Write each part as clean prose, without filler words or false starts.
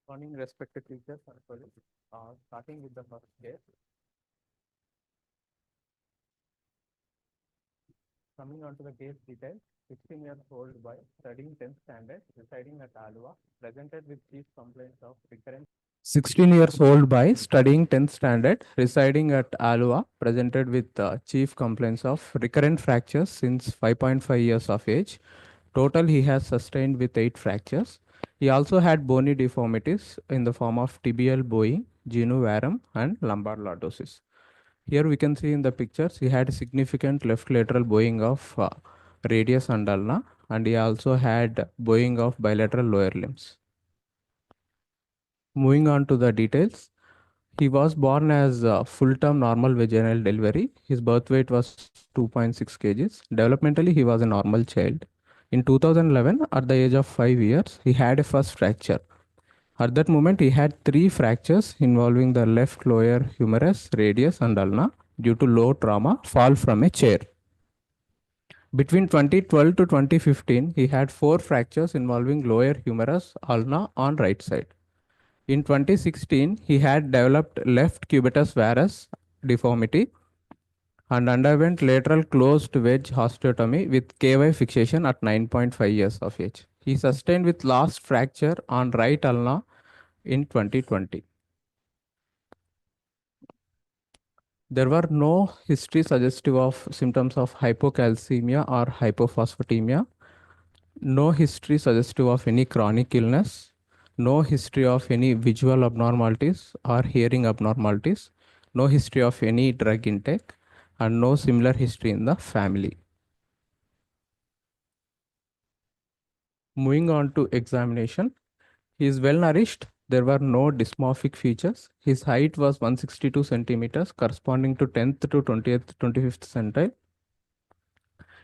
Morning, respected teachers and colleagues. Starting with the first case, coming on to the case details, 16 years old boy studying 10th standard, residing at Alua, presented with chief complaints of recurrent. 16 years old boy studying 10th standard, residing at Alua, presented with chief complaints of recurrent fractures since 5.5 years of age. Total, he has sustained with 8 fractures. He also had bony deformities in the form of tibial bowing, genu varum, and lumbar lordosis. Here we can see in the pictures, he had significant left lateral bowing of radius and ulna, and he also had bowing of bilateral lower limbs. Moving on to the details, he was born as a full-term normal vaginal delivery. His birth weight was 2.6 kgs. Developmentally, he was a normal child. In 2011, at the age of 5 years, he had a first fracture. At that moment, he had 3 fractures involving the left lower humerus, radius, and ulna due to low trauma, fall from a chair. Between 2012 to 2015, he had 4 fractures involving lower humerus, ulna on right side. In 2016, he had developed left cubitus varus deformity and underwent lateral closed wedge osteotomy with KY fixation at 9.5 years of age. He sustained with last fracture on right ulna in 2020. There were no history suggestive of symptoms of hypocalcemia or hypophosphatemia, no history suggestive of any chronic illness, no history of any visual abnormalities or hearing abnormalities, no history of any drug intake, and no similar history in the family. Moving on to examination, he is well nourished. There were no dysmorphic features. His height was 162 centimeters, corresponding to 10th to 20th, 25th centile.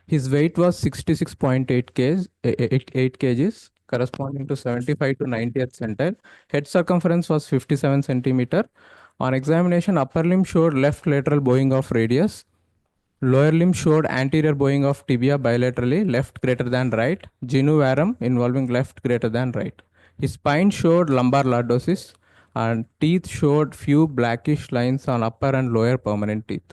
His weight was 66.8 kg, 8 kgs, corresponding to 75 to 90th centile. Head circumference was 57 centimeter. On examination, upper limb showed left lateral bowing of radius. Lower limb showed anterior bowing of tibia bilaterally, left greater than right. Genu varum involving left greater than right. His spine showed lumbar lordosis, and teeth showed few blackish lines on upper and lower permanent teeth.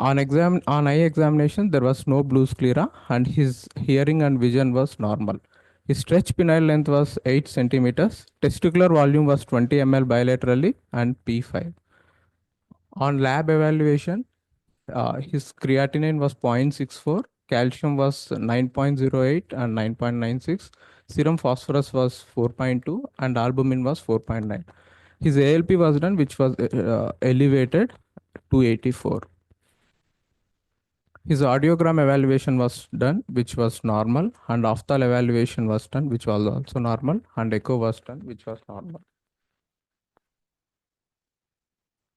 On eye examination, there was no blue sclera, and his hearing and vision was normal. His stretch penile length was 8 centimeters. Testicular volume was 20 ml bilaterally and P5. On lab evaluation, his creatinine was 0.64, calcium was 9.08 and 9.96, serum phosphorus was 4.2, and albumin was 4.9. His ALP was done, which was elevated to 84. His audiogram evaluation was done, which was normal, and ophthal evaluation was done, which was also normal, and echo was done, which was normal.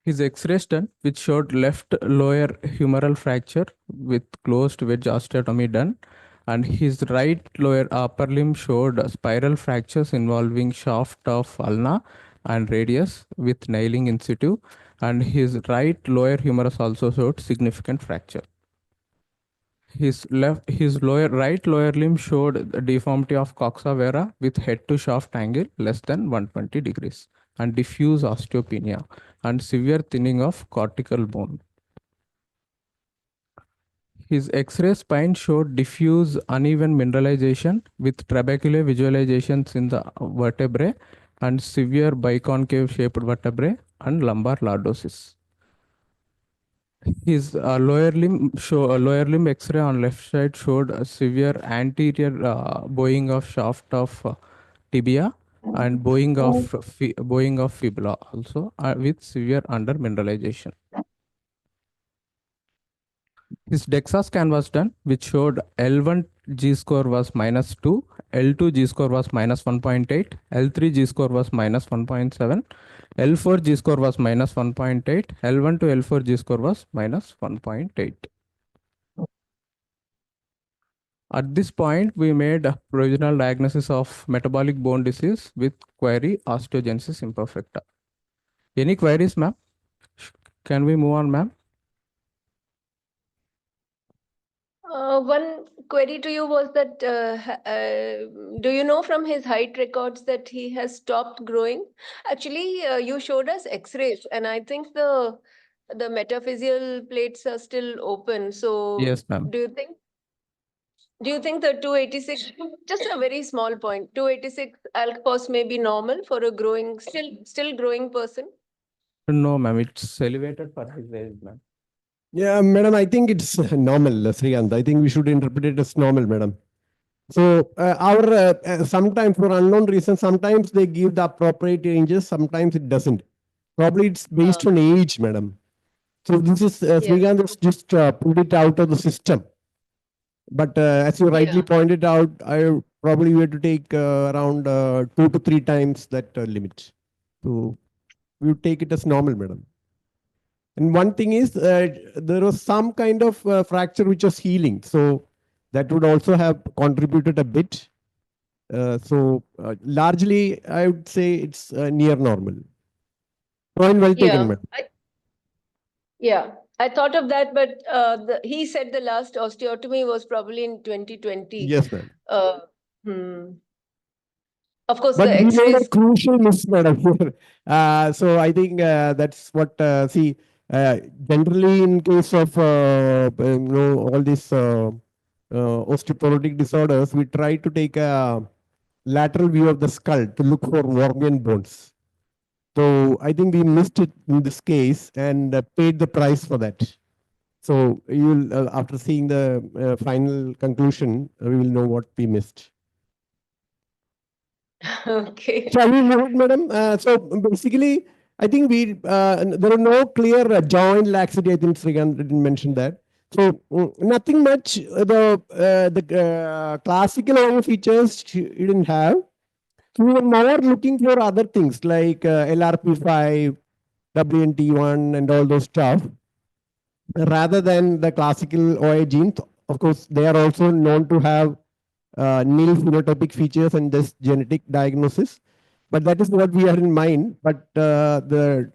His X-rays done, which showed left lower humeral fracture with closed wedge osteotomy done, and his right lower upper limb showed spiral fractures involving shaft of ulna and radius with nailing in situ, and his right lower humerus also showed significant fracture. His right lower limb showed the deformity of coxa vara with head to shaft angle less than 120 degrees and diffuse osteopenia and severe thinning of cortical bone. His X-ray spine showed diffuse uneven mineralization with trabecular visualizations in the vertebrae and severe biconcave shaped vertebrae and lumbar lordosis. His lower limb X-ray on left side showed a severe anterior bowing of shaft of tibia and bowing of fibula also with severe under mineralization. His DEXA scan was done, which showed L1 G score was -2, L2 G score was -1.8, L3 G score was -1.7, L4 G score was -1.8, L1 to L4 G score was -1.8. At this point, we made a provisional diagnosis of metabolic bone disease with query osteogenesis imperfecta. Any queries, ma'am? Can we move on, ma'am? One query to you was that do you know from his height records that he has stopped growing? Actually, you showed us X-rays, and I think the metaphyseal plates are still open. So, Yes, ma'am. do you think the 286, just a very small point, 286 alk phos may be normal for a growing, still growing person? No, ma'am. It's elevated for his age, ma'am. Yeah, madam, I think it's normal, Srikant. I think we should interpret it as normal, madam. So our sometimes for unknown reasons, sometimes they give the appropriate ranges, sometimes it doesn't. Probably it's based on age, madam. So this is Yeah. Srikant has just pulled it out of the system. But as you rightly Yeah. pointed out, I probably were to take around 2 to 3 times that limit. So we would take it as normal, madam. And one thing is, there was some kind of fracture which was healing. So that would also have contributed a bit. Largely, I would say it's near normal. Point well taken, Yeah. madam. Yeah, I thought of that, but he said the last osteotomy was probably in 2020. Yes, ma'am. Uh, hmm. Of course, But the we made a X-rays. crucial miss, madam. Here. So I think that's what, see, generally in case of all these osteoporotic disorders, we try to take a lateral view of the skull to look for Wormian bones. So I think we missed it in this case and paid the price for that. So you'll, after seeing the final conclusion, we will know what we missed. Okay. Shall we move, madam? So basically, I think there are no clear joint laxity. I think Srikant didn't mention that. So nothing much. The classical organ features she didn't have. So we were more looking for other things like LRP5, WNT1, and all those stuff, rather than the classical OA genes. Of course, they are also known to have nil phenotypic features and this genetic diagnosis. But that is what we had in mind. But the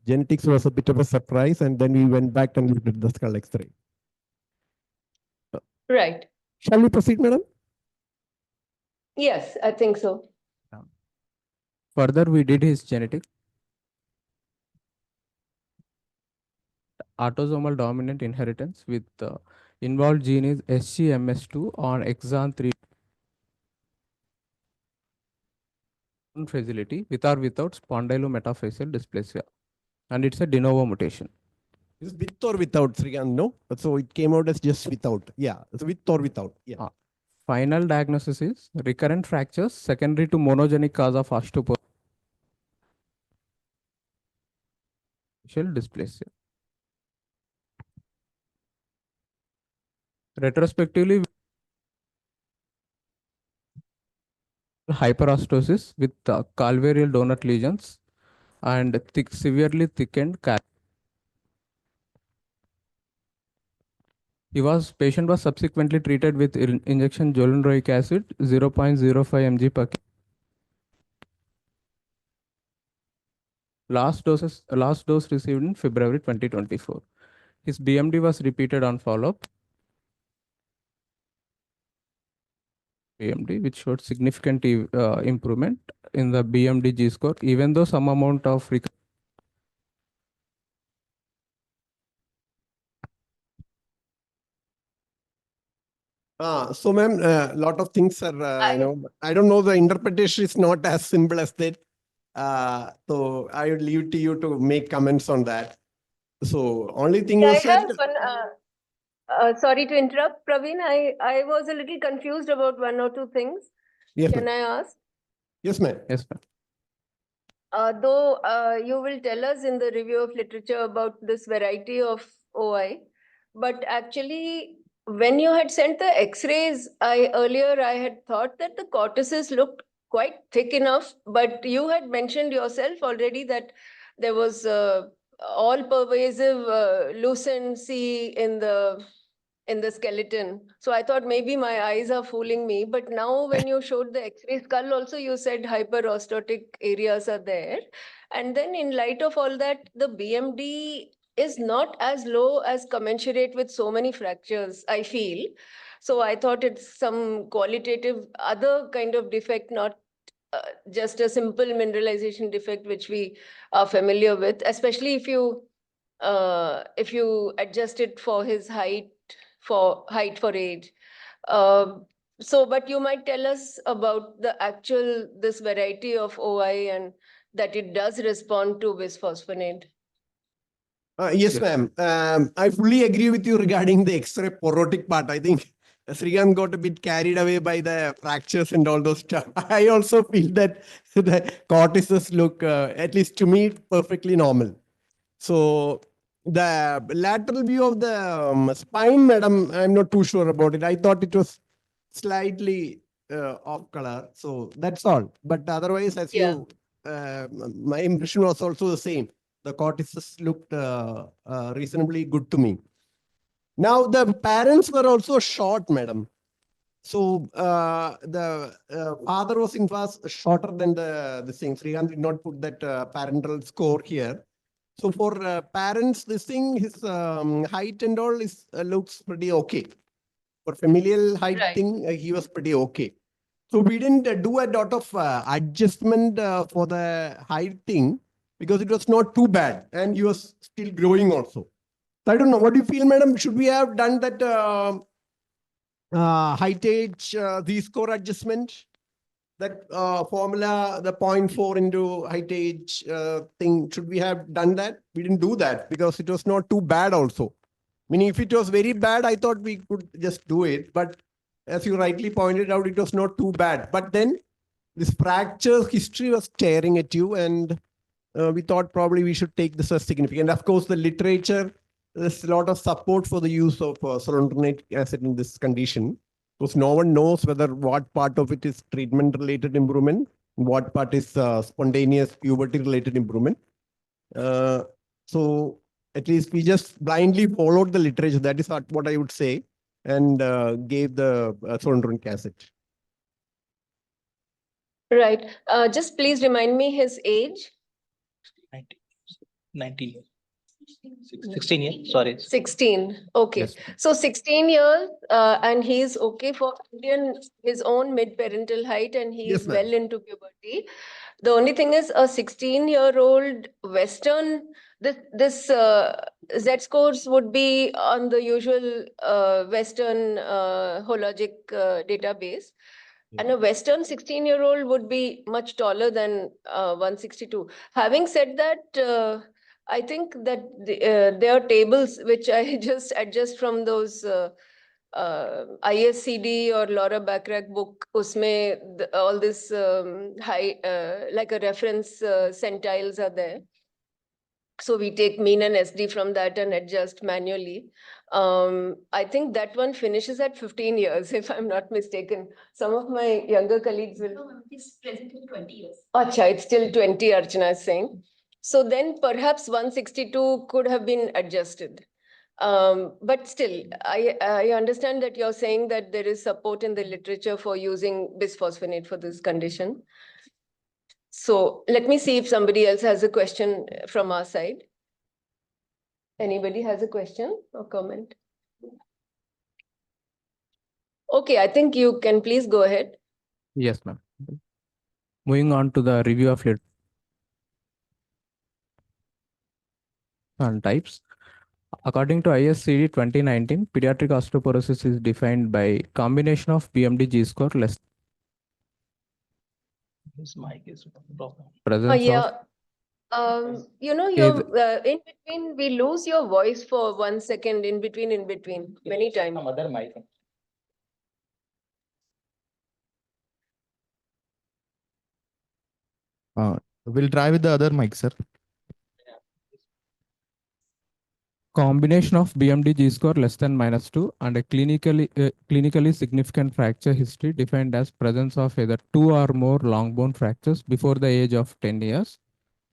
genetics was a bit of a surprise, and then we went back and looked at the skull X-ray. Right. Shall we proceed, madam? Yes, I think so. Further, we did his genetic. Autosomal dominant inheritance with involved gene is SGMS2 on exon 3 fragility with or without spondylometaphyseal dysplasia. And it's a de novo mutation. Is with or without, Srikant? No. So it came out as just without. Yeah. So with or without. Yeah. Final diagnosis is recurrent fractures secondary to monogenic cause of osteoporosis dysplasia. Retrospectively, hyperostosis with calvarial donut lesions and severely thickened cal. Patient was subsequently treated with injection zoledronic acid 0.05 mg per kg. Last dose received in February 2024. His BMD was repeated on follow-up. BMD, which showed significant improvement in the BMD G score, even though some amount of So, ma'am, a lot of things are, I don't know, the interpretation is not as simple as that. So I would leave it to you to make comments on that. So only thing I was that. have one. Sorry to interrupt, Praveen. I was a little confused about one or two things. Yes, Can ma'am. I ask? Yes, ma'am. yes, ma'am. Though you will tell us in the review of literature about this variety of OI, but actually, when you had sent the X-rays, I had thought that the cortices looked quite thick enough, but you had mentioned yourself already that there was all pervasive lucency in the skeleton. So I thought maybe my eyes are fooling me. But now when you showed the X-ray skull also, you said hyperostotic areas are there. And then in light of all that, the BMD is not as low as commensurate with so many fractures, I feel. So I thought it's some qualitative other kind of defect, not just a simple mineralization defect, which we are familiar with, especially if you adjust it for his height for age. But you might tell us about this variety of OI and that it does respond to bisphosphonate. Yes, ma'am. I fully agree with you regarding the X-ray porotic part. I think Srikanth got a bit carried away by the fractures and all those stuff. I also feel that the cortices look, at least to me, perfectly normal. So the lateral view of the spine, madam, I'm not too sure about it. I thought it was slightly off color. So that's all. But otherwise, as you, my impression was also the same. The cortices looked reasonably good to me. Now, the parents were also short, madam. So the father was in fact shorter than the thing. Srikanth did not put that parental score here. So for parents, this thing, his height and all is looks pretty okay. For familial height thing, he was pretty okay. So we didn't do a lot of adjustment for the height thing because it was not too bad and he was still growing also. So I don't know. What do you feel, madam? Should we have done that height age Z-score adjustment? That formula, the 0.4 into height age thing, should we have done that? We didn't do that because it was not too bad also. Meaning if it was very bad, I thought we could just do it. But as you rightly pointed out, it was not too bad. But then this fracture history was staring at you and we thought probably we should take this as significant. Of course, the literature, there's a lot of support for the use of solondronate acid in this condition. Because no one knows whether what part of it is treatment-related improvement, what part is spontaneous puberty-related improvement. So at least we just blindly followed the literature. That is what I would say, and gave the solondronate acid. Right. Just please remind me his age. 19 years. 16 years, sorry. 16. Okay. Yes. So 16 years, and he's okay for his own mid-parental height, and he's Yes, ma'am. well into puberty. The only thing is a 16-year-old Western, this Z-scores would be on the usual Western hologic database. And a Western 16-year-old would be much taller than 162. Having said that, I think that there are tables which I just adjust from those ISCD or Laura Backrack book. Usme all this high, like a reference centiles are there. So we take mean and SD from that and adjust manually. I think that one finishes at 15 years, if I'm not mistaken. Some of my younger colleagues will. No, it's present in 20 years. Acha, it's still 20, Archana is saying. So then perhaps 162 could have been adjusted. But still, I understand that you're saying that there is support in the literature for using bisphosphonate for this condition. So let me see if somebody else has a question from our side. Anybody has a question or comment? Okay, I think you can please go ahead. Yes, ma'am. Moving on to the review of literature and types. According to ISCD 2019, pediatric osteoporosis is defined by combination of BMD G-score less His mic is problem. presence Yeah. of You know, you're in between, we lose your voice for 1 second in between, many times. Some other mic. We'll try with the other mic, sir. combination of BMD G-score less than -2 and a clinically significant fracture history defined as presence of either 2 or more long bone fractures before the age of 10 years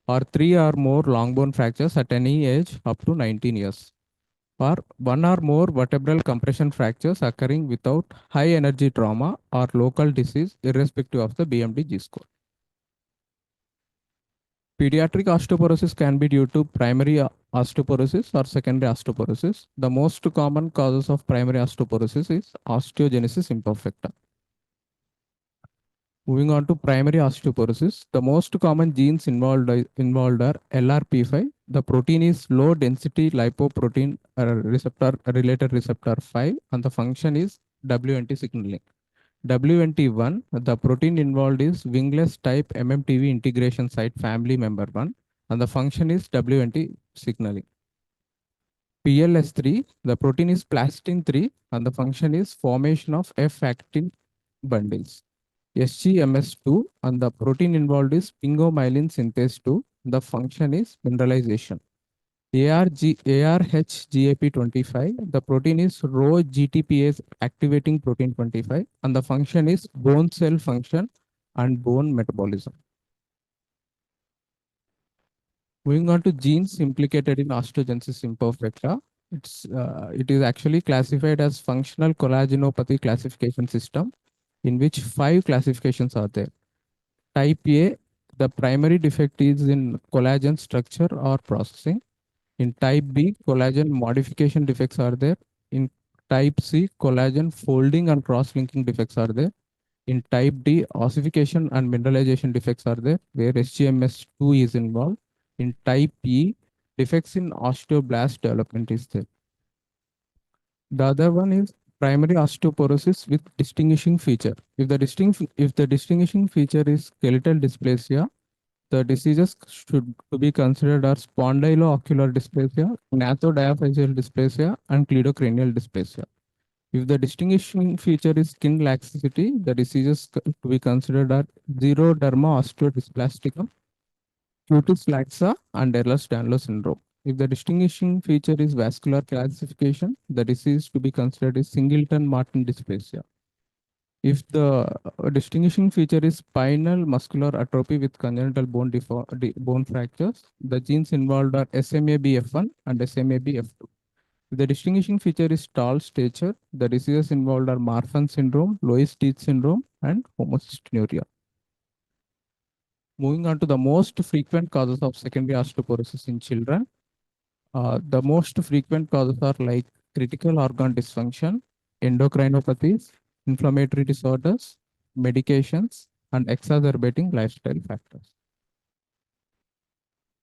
or 3 or more long bone fractures at any age up to 19 years or 1 or more vertebral compression fractures occurring without high energy trauma or local disease irrespective of the BMD G-score. Pediatric osteoporosis can be due to primary osteoporosis or secondary osteoporosis. The most common causes of primary osteoporosis is osteogenesis imperfecta. Moving on to primary osteoporosis, the most common genes involved are LRP5. The protein is low density lipoprotein receptor related receptor 5, and the function is WNT signaling. WNT1, the protein involved is wingless type MMTV integration site family member 1, and the function is WNT signaling. PLS3, the protein is plastin 3, and the function is formation of F-actin bundles. SGMS2, and the protein involved is sphingomyelin synthase 2. The function is mineralization. ARHGAP25, the protein is Rho GTPase activating protein 25, and the function is bone cell function and bone metabolism. Moving on to genes implicated in osteogenesis imperfecta, it is actually classified as functional collagenopathy classification system, in which 5 classifications are there. Type A, the primary defect is in collagen structure or processing. In type B, collagen modification defects are there. In type C, collagen folding and cross-linking defects are there. In type D, ossification and mineralization defects are there, where SGMS2 is involved. In type E, defects in osteoblast development is there. The other one is primary osteoporosis with distinguishing feature. If the distinguishing feature is skeletal dysplasia, the diseases should to be considered are spondyloocular dysplasia, gnatodiaphyseal dysplasia, and cleidocranial dysplasia. If the distinguishing feature is skin laxity, the diseases to be considered are xeroderma osteodysplasticum, cutis laxa, and Ehlers-Danlos syndrome. If the distinguishing feature is vascular calcification, the disease to be considered is Singleton-Martin dysplasia. If the distinguishing feature is spinal muscular atrophy with congenital bone fractures, the genes involved are SMABF1 and SMABF2. If the distinguishing feature is tall stature, the diseases involved are Marfan syndrome, Loeys-Dietz syndrome, and homocystinuria. Moving on to the most frequent causes of secondary osteoporosis in children. The most frequent causes are like critical organ dysfunction, endocrinopathies, inflammatory disorders, medications, and exacerbating lifestyle factors.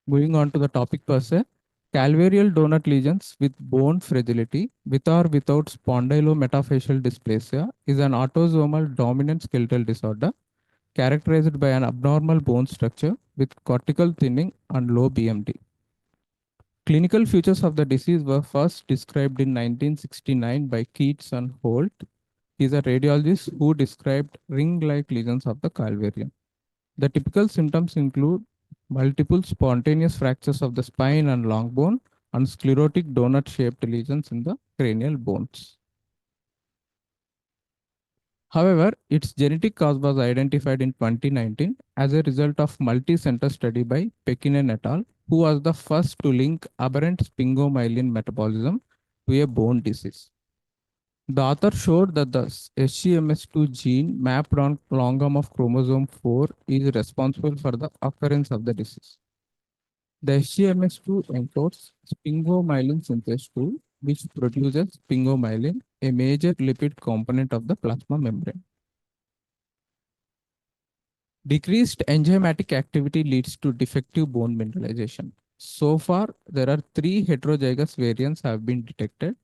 Moving on to the topic per se, calvarial donut lesions with bone fragility with or without spondylometaphyseal dysplasia is an autosomal dominant skeletal disorder characterized by an abnormal bone structure with cortical thinning and low BMD. Clinical features of the disease were first described in 1969 by Keats and Holt. He is a radiologist who described ring-like lesions of the calvarium. The typical symptoms include multiple spontaneous fractures of the spine and long bone and sclerotic donut-shaped lesions in the cranial bones. However, its genetic cause was identified in 2019 as a result of multi-center study by Pekinen et al., who was the first to link aberrant sphingomyelin metabolism to a bone disease. The author showed that the SGMS2 gene mapped on long arm of chromosome 4 is responsible for the occurrence of the disease. The SGMS2 encodes sphingomyelin synthase 2, which produces sphingomyelin, a major lipid component of the plasma membrane. Decreased enzymatic activity leads to defective bone mineralization. So far, there are 3 heterozygous variants have been detected.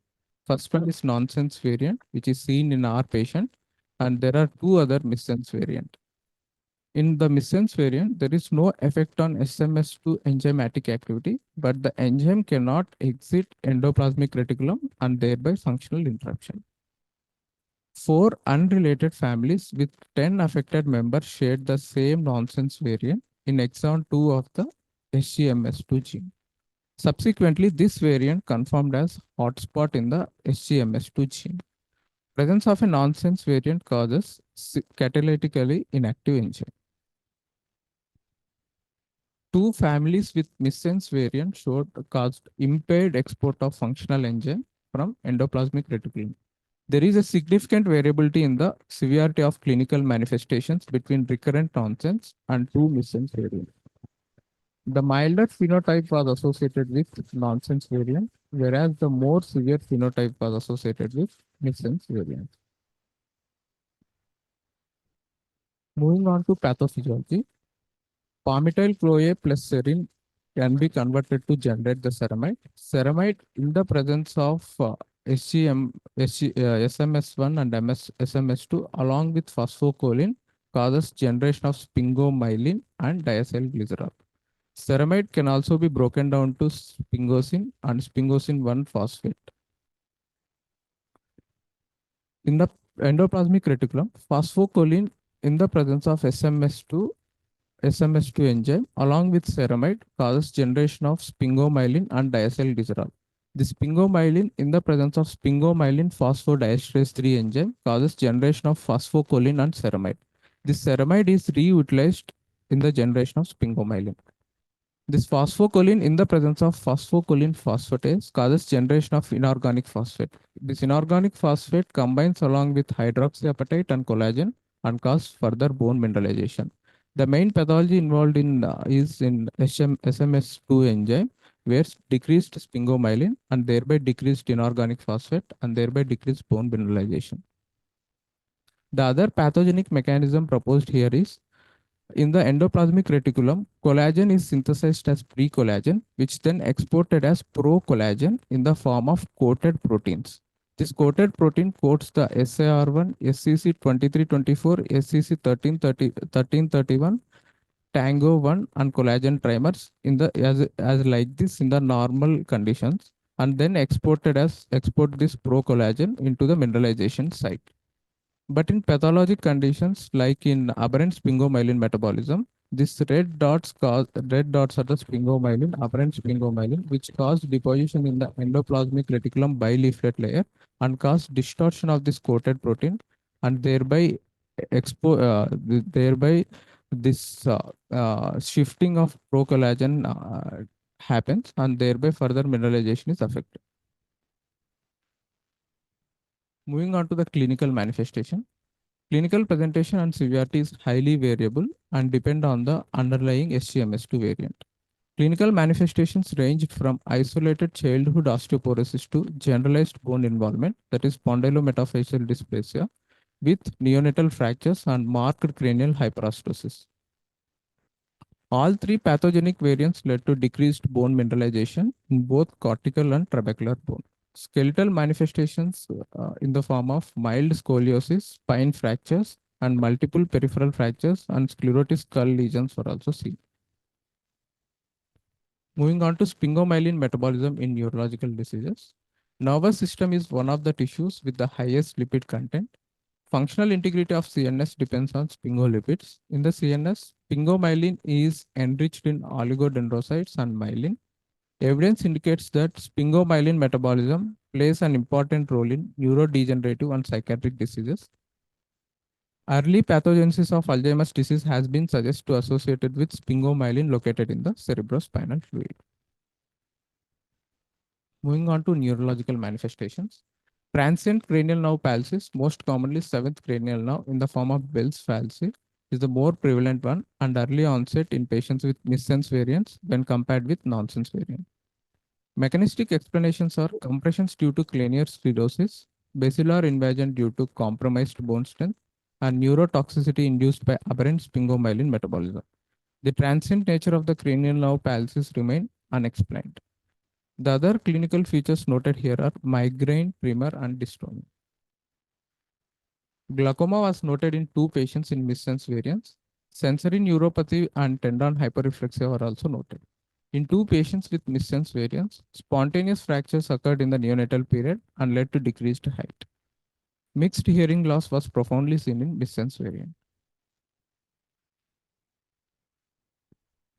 First one is nonsense variant, which is seen in our patient, and there are 2 other missense variant. In the missense variant, there is no effect on SMS2 enzymatic activity, but the enzyme cannot exit endoplasmic reticulum and thereby functional interruption. 4 unrelated families with 10 affected members shared the same nonsense variant in exon 2 of the SGMS2 gene. Subsequently, this variant confirmed as hotspot in the SGMS2 gene. Presence of a nonsense variant causes catalytically inactive enzyme. 2 families with missense variant caused impaired export of functional enzyme from endoplasmic reticulum. There is a significant variability in the severity of clinical manifestations between recurrent nonsense and 2 missense variants. The milder phenotype was associated with nonsense variant, whereas the more severe phenotype was associated with missense variant. Moving on to pathophysiology, palmitoyl CoA plus serine can be converted to generate the ceramide. Ceramide in the presence of SMS1 and SMS2 along with phosphocholine causes generation of sphingomyelin and diacylglycerol. Ceramide can also be broken down to sphingosine and sphingosine 1 phosphate. In the endoplasmic reticulum, phosphocholine in the presence of SMS2 enzyme along with ceramide causes generation of sphingomyelin and diacylglycerol. The sphingomyelin in the presence of sphingomyelin phosphodiesterase 3 enzyme causes generation of phosphocholine and ceramide. This ceramide is reutilized in the generation of sphingomyelin. This phosphocholine in the presence of phosphocholine phosphatase causes generation of inorganic phosphate. This inorganic phosphate combines along with hydroxyapatite and collagen and causes further bone mineralization. The main pathology involved is in SMS2 enzyme, where decreased sphingomyelin and thereby decreased inorganic phosphate and thereby decreased bone mineralization. The other pathogenic mechanism proposed here is in the endoplasmic reticulum, collagen is synthesized as pre-collagen, which then exported as pro-collagen in the form of coated proteins. This coated protein coats the SAR1, SCC2324, SCC1331, Tango 1 and collagen trimers in the as like this in the normal conditions, and then export this pro-collagen into the mineralization site. But in pathologic conditions like in aberrant sphingomyelin metabolism, these red dots are the sphingomyelin, aberrant sphingomyelin, which cause deposition in the endoplasmic reticulum bileaflet layer and cause distortion of this coated protein, and thereby this shifting of procollagen happens, and thereby further mineralization is affected. Moving on to the clinical manifestation. Clinical presentation and severity is highly variable and depend on the underlying SGMS2 variant. Clinical manifestations ranged from isolated childhood osteoporosis to generalized bone involvement, that is spondylometaphyseal dysplasia, with neonatal fractures and marked cranial hyperostosis. All three pathogenic variants led to decreased bone mineralization in both cortical and trabecular bone. Skeletal manifestations in the form of mild scoliosis, spine fractures, and multiple peripheral fractures and sclerotic skull lesions were also seen. Moving on to sphingomyelin metabolism in neurological diseases. Nervous system is one of the tissues with the highest lipid content. Functional integrity of CNS depends on sphingolipids. In the CNS, sphingomyelin is enriched in oligodendrocytes and myelin. Evidence indicates that sphingomyelin metabolism plays an important role in neurodegenerative and psychiatric diseases. Early pathogenesis of Alzheimer's disease has been suggested to associated with sphingomyelin located in the cerebrospinal fluid. Moving on to neurological manifestations. Transient cranial nerve palsy, most commonly seventh cranial nerve in the form of Bell's palsy, is the more prevalent one and early onset in patients with missense variants when compared with nonsense variant. Mechanistic explanations are compressions due to cranial sclerosis, basilar invasion due to compromised bone strength, and neurotoxicity induced by aberrant sphingomyelin metabolism. The transient nature of the cranial nerve palsies remain unexplained. The other clinical features noted here are migraine, tremor, and dystonia. Glaucoma was noted in 2 patients in missense variants. Sensory neuropathy and tendon hyperreflexia were also noted. In 2 patients with missense variants, spontaneous fractures occurred in the neonatal period and led to decreased height. Mixed hearing loss was profoundly seen in missense variant.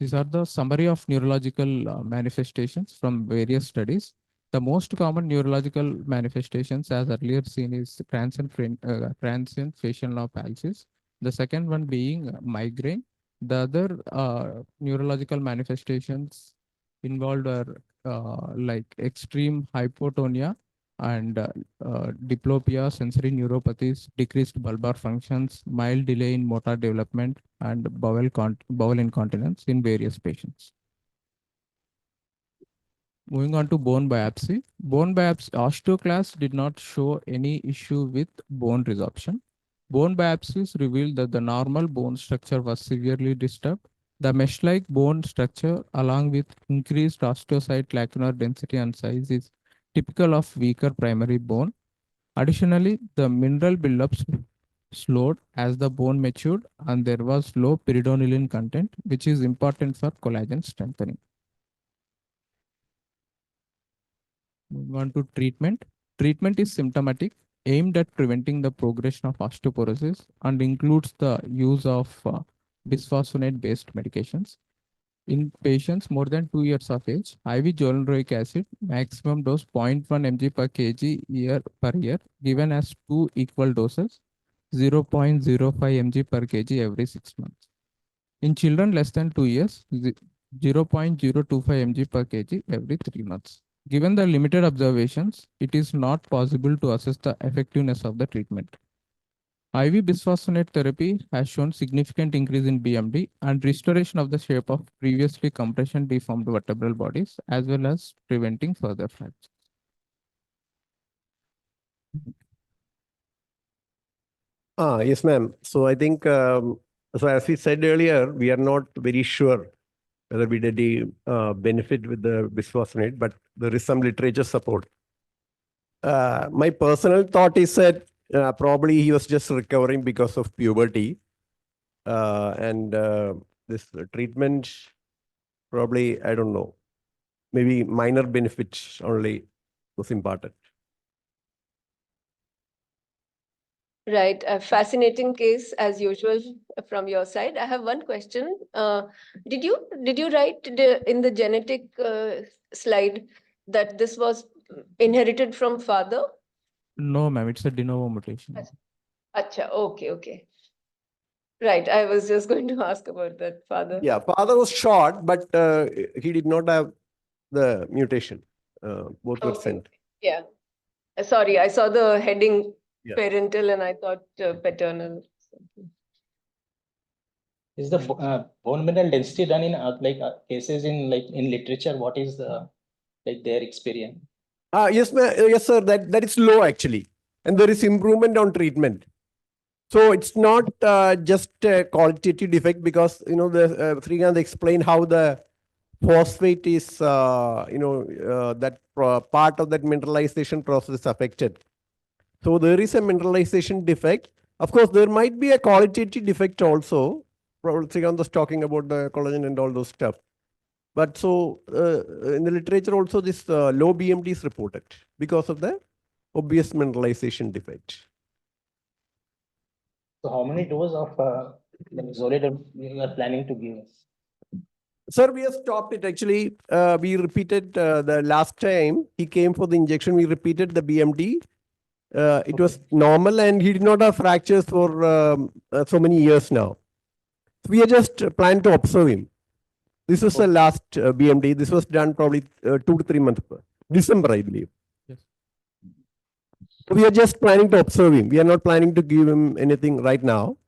These are the summary of neurological manifestations from various studies. The most common neurological manifestations, as earlier seen, is transient facial nerve palsies. The second one being migraine. The other neurological manifestations involved are like extreme hypotonia and diplopia, sensory neuropathies, decreased bulbar functions, mild delay in motor development, and bowel incontinence in various patients. Moving on to bone biopsy. Bone biopsy, osteoclast did not show any issue with bone resorption. Bone biopsies revealed that the normal bone structure was severely disturbed. The mesh-like bone structure, along with increased osteocyte lacunar density and size, is typical of weaker primary bone. Additionally, the mineral buildup slowed as the bone matured, and there was low pyridonylin content, which is important for collagen strengthening. Moving on to treatment. Treatment is symptomatic, aimed at preventing the progression of osteoporosis, and includes the use of bisphosphonate-based medications. In patients more than 2 years of age, IV zoledronic acid, maximum dose 0.1 mg per kg per year, given as 2 equal doses, 0.05 mg per kg every 6 months. In children less than 2 years, 0.025 mg per kg every 3 months. Given the limited observations, it is not possible to assess the effectiveness of the treatment. IV bisphosphonate therapy has shown significant increase in BMD and restoration of the shape of previously compression deformed vertebral bodies, as well as preventing further fractures. Yes, ma'am. So I think, so as we said earlier, we are not very sure whether we did any benefit with the bisphosphonate, but there is some literature support. My personal thought is that probably he was just recovering because of puberty. And this treatment, probably, I don't know, maybe minor benefits only was important. Right, a fascinating case as usual from your side. I have one question. Did you write in the genetic slide that this was inherited from father? No, ma'am, it's a de novo mutation. Acha, okay. Right, I was just going to ask about that father. Yeah, father was short, but he did not have the mutation. Both were Okay. sent. Yeah. Sorry, I saw the heading Yeah. parental and I thought paternal. Is the bone mineral density done in cases in literature? What is the their experience? Yes, yes, sir. That is low actually, and there is improvement on treatment. So it's not just a qualitative defect because the Srikanth explained how the phosphate is that part of that mineralization process affected. So there is a mineralization defect. Of course, there might be a qualitative defect also. Srikanth was talking about the collagen and all those stuff. But so in the literature also this low BMD is reported because of the obvious mineralization defect. So how many doses of Zolid you are planning to give? Sir, we have stopped it actually. We repeated the last time he came for the injection, we repeated the BMD. It was normal and he did not have fractures for so many years now. So we are just planning to observe him. This was the last BMD. This was done probably 2 to 3 months, December, I believe. Yes. So we are just planning to observe him. We are not planning to give him anything right now.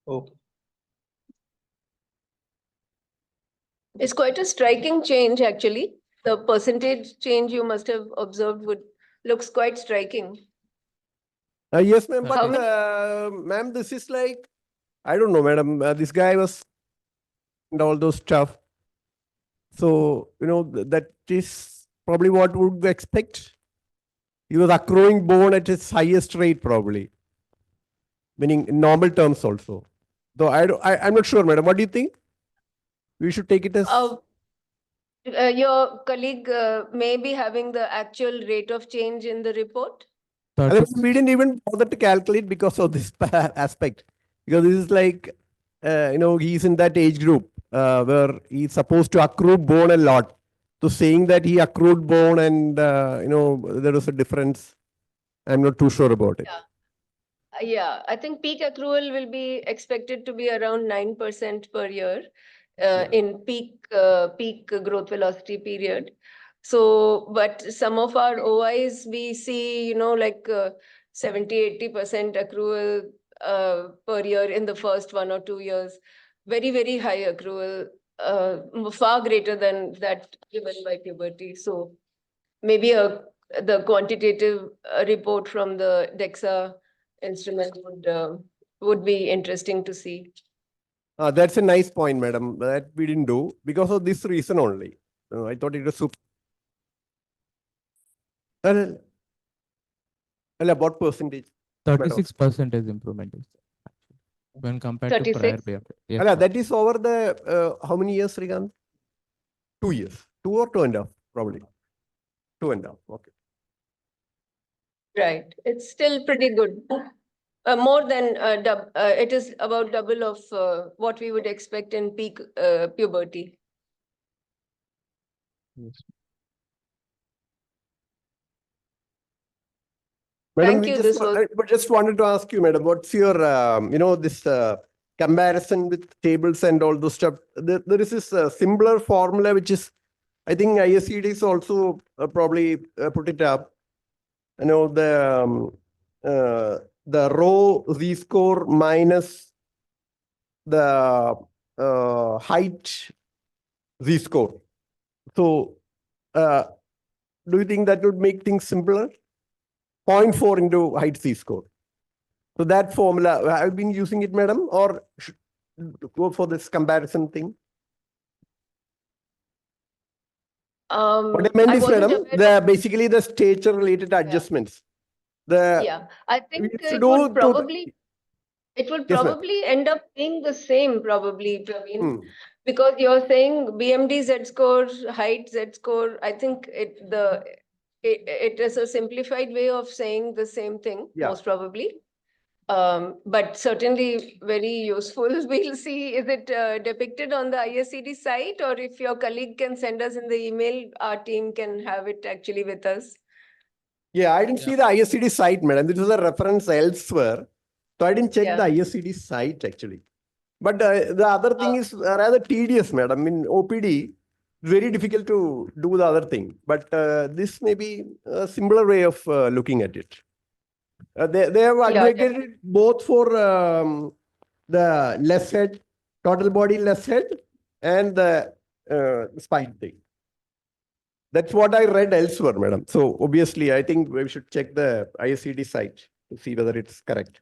Okay. It's quite a striking change, actually. The percentage change you must have observed looks quite striking. Yes, ma'am. How But ma'am, this is like, I don't know, madam. This guy was and all those stuff. So, that is probably what would we expect. He was accruing bone at its highest rate, probably. Meaning in normal terms also. Though I'm not sure, madam. What do you think? We should take it as... Your colleague may be having the actual rate of change in the report. We didn't even bother to calculate because of this aspect. Because this is like, he's in that age group where he's supposed to accrue bone a lot. So saying that he accrued bone and, there was a difference, I'm not too sure about it. Yeah, I think peak accrual will be expected to be around 9% per year in peak growth velocity period. So, but some of our OIs we see, like 70-80% accrual per year in the first 1 or 2 years. Very, very high accrual far greater than that given by puberty. So maybe the quantitative report from the DEXA instrument would be interesting to see. That's a nice point, madam. That we didn't do because of this reason only. I thought it was super. What percentage? 36% improvement is there, actually, when compared to prior 36? BMD. Yes, Ala, sir. that is over the how many years, Srikanth? 2 years. 2 or 2.5, probably. 2.5. Okay. Right. It's still pretty good. More than it is about double of what we would expect in peak puberty. Yes. Madam, Thank we you. just, This was I just wanted to ask you, madam, what's your, this comparison with tables and all those stuff? There is this simpler formula, which is, I think ISCD is also probably put it up. You know, the row Z-score minus the height Z-score. So, do you think that would make things simpler? 0.4 into height Z-score. So that formula, have you been using it, madam, or should go for this comparison thing? What I meant I is, wasn't madam, aware of, basically the stature-related adjustments. yeah, I think we should it would do probably Yes, ma'am. end up being the same, probably, Praveen. Hmm. Because you're saying BMD Z-score, height Z-score, I think it is a simplified way of saying the same thing, Yeah. most probably. But certainly very useful. We'll see, is it depicted on the ISCD site, or if your colleague can send us in the email, our team can have it actually with us. Yeah, I didn't see the ISCD site, madam. This is a reference elsewhere. So I didn't check Yeah. the ISCD site actually. But the other thing is rather tedious, madam. In OPD, very difficult to do the other thing. But this may be a simpler way of looking at it. They have advocated both for the left head, total body left head, and the spine thing. That's what I read elsewhere, madam. So obviously, I think we should check the ISCD site to see whether it's correct.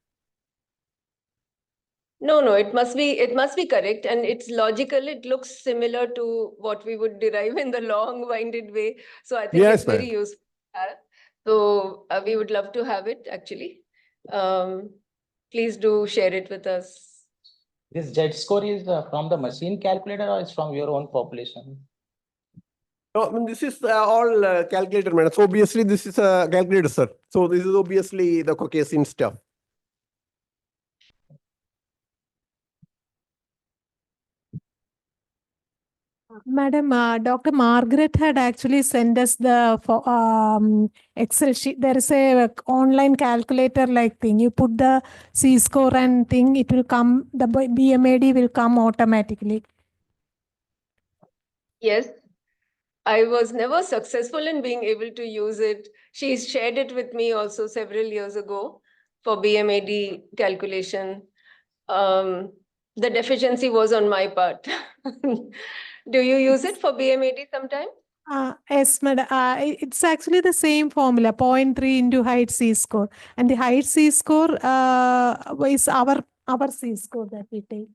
No, it must be correct, and it's logical. It looks similar to what we would derive in the long-winded way. So I think Yes, it's very ma'am. useful to have. So we would love to have it actually. Please do share it with us. This Z score is from the machine calculator or is from your own population? No, I mean, this is all calculator, madam. So obviously, this is a calculator, sir. So this is obviously the Caucasian stuff. Madam, Dr. Margaret had actually sent us the Excel sheet. There is a online calculator like thing. You put the C-score and thing, it will come, the BMAD will come automatically. Yes, I was never successful in being able to use it. She's shared it with me also several years ago for BMAD calculation. The deficiency was on my part. Do you use it for BMAD sometime? Yes, madam. It's actually the same formula, 0.3 into height C-score. And the height C-score is our C-score that we take.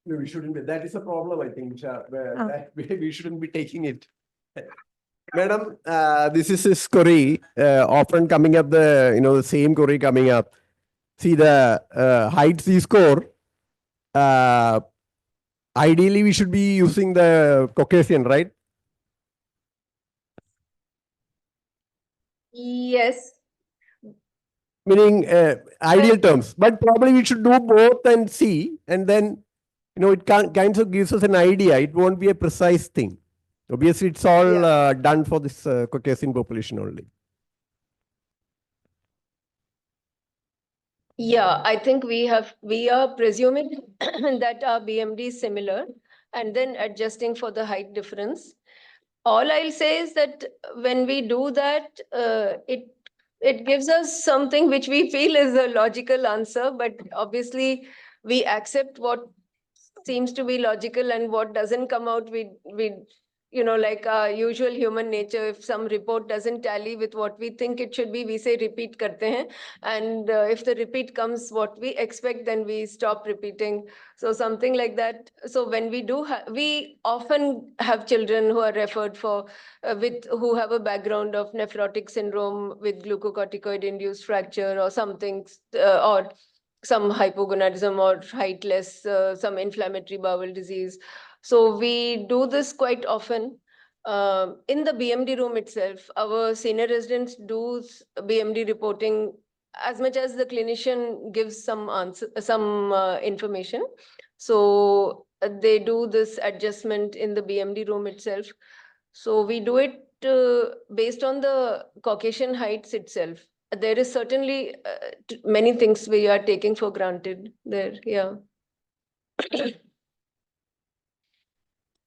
No, we shouldn't be. That is a problem, I think. That we shouldn't be taking it. Madam, this is his query. Often coming up the same query coming up. See the height Z-score. Ideally, we should be using the Caucasian, right? Yes. Meaning ideal terms, but probably we should do both and see, and then it kind of gives us an idea. It won't be a precise thing. Obviously, it's all done for this Caucasian population only. Yeah, I think we are presuming that our BMD is similar and then adjusting for the height difference. All I'll say is that when we do that, it gives us something which we feel is a logical answer, but obviously we accept what seems to be logical, and what doesn't come out, we like our usual human nature, if some report doesn't tally with what we think it should be, we say repeat karte hain. And if the repeat comes what we expect, then we stop repeating. So something like that. So when we do we often have children who are referred for who have a background of nephrotic syndrome with glucocorticoid induced fracture or something, or some hypogonadism or heightless, some inflammatory bowel disease. So we do this quite often. In the BMD room itself, our senior residents do BMD reporting as much as the clinician gives some information. So they do this adjustment in the BMD room itself. So we do it based on the Caucasian heights itself. There is certainly many things we are taking for granted there. Yeah.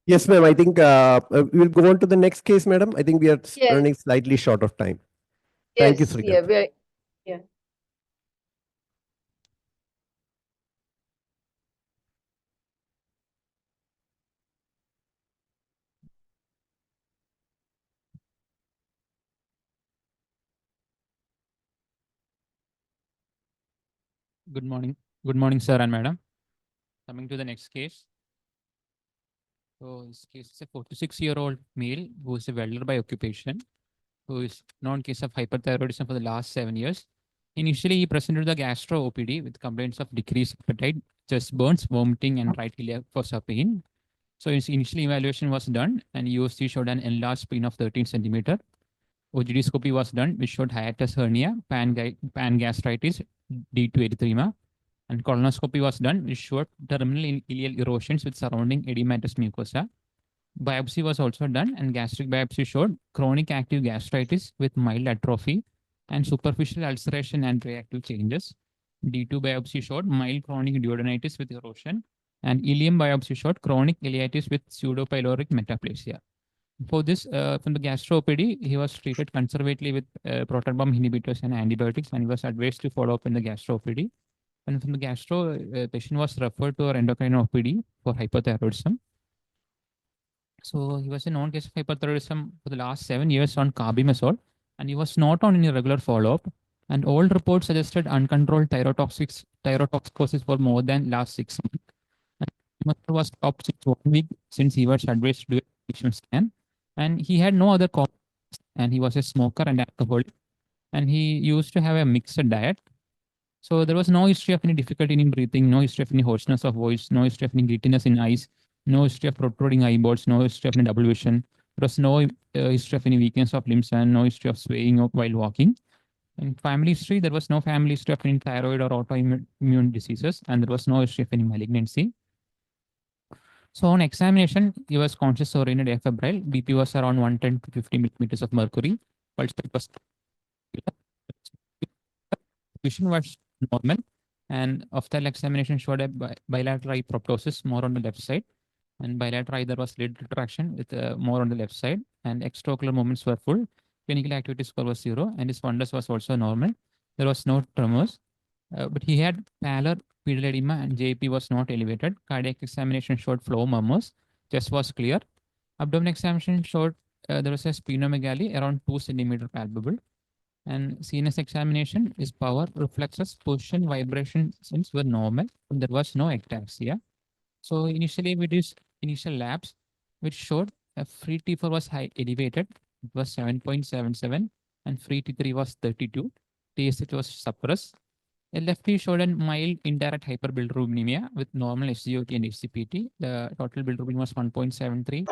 Yes, ma'am. I think we'll go on to the next case, madam. I think we are Yes. running slightly short of time. Thank you, Yes. Srikanth. Yeah. Yeah. Good morning. Good morning, sir and madam. Coming to the next case. So this case is a 46-year-old male who is a welder by occupation, who is known case of hyperthyroidism for the last 7 years. Initially, he presented the gastro OPD with complaints of decreased appetite, chest burns, vomiting, and right iliac fossa pain. So his initial evaluation was done, and USC showed an enlarged spleen of 13 centimeter. OGD was done, which showed hiatus hernia, pangastritis, D2 erythema, and colonoscopy was done, which showed terminal ileal erosions with surrounding edematous mucosa. Biopsy was also done, and gastric biopsy showed chronic active gastritis with mild atrophy and superficial ulceration and reactive changes. D2 biopsy showed mild chronic duodenitis with erosion, and ileum biopsy showed chronic ileitis with pseudopyloric metaplasia. For this, from the gastro-OPD, he was treated conservatively with proton pump inhibitors and antibiotics, and he was advised to follow up in the gastro-OPD. And from the gastro, patient was referred to our endocrine OPD for hypothyroidism. So he was a known case of hyperthyroidism for the last 7 years on carbimazole, and he was not on any regular follow-up. And all reports suggested uncontrolled thyrotoxicosis for more than last 6 months. And he was stopped since 1 week since he was advised to do a patient scan. And he had no other cause, and he was a smoker and alcoholic, and he used to have a mixed diet. So there was no history of any difficulty in breathing, no history of any hoarseness of voice, no history of any grittiness in eyes, no history of protruding eyeballs, no history of any double vision. There was no history of any weakness of limbs and no history of swaying while walking. In family history, there was no family history of any thyroid or autoimmune diseases, and there was no history of any malignancy. So on examination, he was conscious oriented afebrile. BP was around 110 to 50 millimeters of mercury. Pulse rate was vision was normal, and ophthalmic examination showed a bilateral eye proptosis more on the left side, and bilateral eye there was lid retraction with more on the left side, and extraocular movements were full. Clinical activity score was 0, and his fundus was also normal. There was no tremors, but he had pallor, pedal edema, and JP was not elevated. Cardiac examination showed flow murmurs. Chest was clear. Abdomen examination showed there was a splenomegaly around 2 centimeter palpable. And CNS examination is power, reflexes, position, vibration sense were normal. There was no ectaxia. So initially we did initial labs, which showed a free T4 was high elevated. It was 7.77, and free T3 was 32. TSH was suppressed. LFT showed a mild indirect hyperbilirubinemia with normal SGOT and HCPT. The total bilirubin was 1.73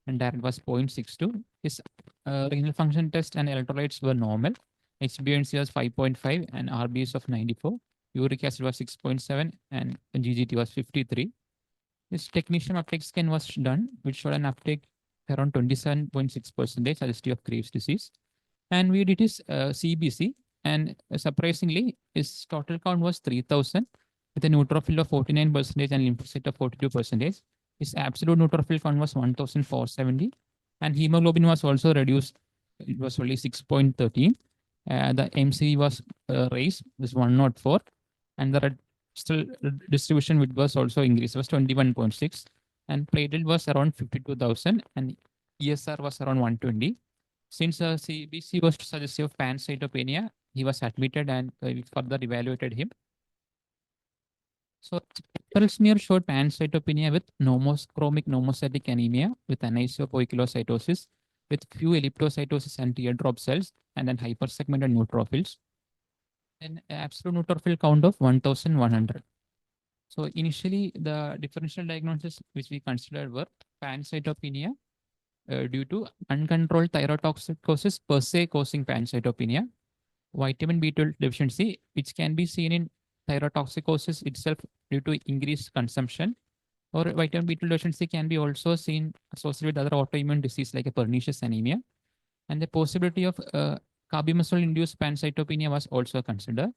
and direct was 0.62. His renal function test and electrolytes were normal. HbA1c was 5.5 and RBS of 94. Uric acid was 6.7 and GGT was 53. His technetium uptake scan was done, which showed an uptake around 27.6%, suggestive of Graves' disease. And we did his CBC, and surprisingly, his total count was 3,000 with a neutrophil of 49% and lymphocyte of 42%. His absolute neutrophil count was 1,470, and hemoglobin was also reduced. It was only 6.13. The MC was raised, this 104, and the red still distribution width was also increased, was 21.6, and platelet was around 52,000, and ESR was around 120. Since CBC was suggestive of pancytopenia, he was admitted and we further evaluated him. So peripheral smear showed pancytopenia with chromic nomocytic anemia with anisopoikilocytosis with few elliptocytosis and teardrop cells and then hypersegmented neutrophils. An absolute neutrophil count of 1,100. So initially the differential diagnosis which we considered were pancytopenia due to uncontrolled thyrotoxicosis per se causing pancytopenia, vitamin B12 deficiency, which can be seen in thyrotoxicosis itself due to increased consumption, or vitamin B12 deficiency can be also seen associated with other autoimmune disease like a pernicious anemia. And the possibility of carbimazole-induced pancytopenia was also considered.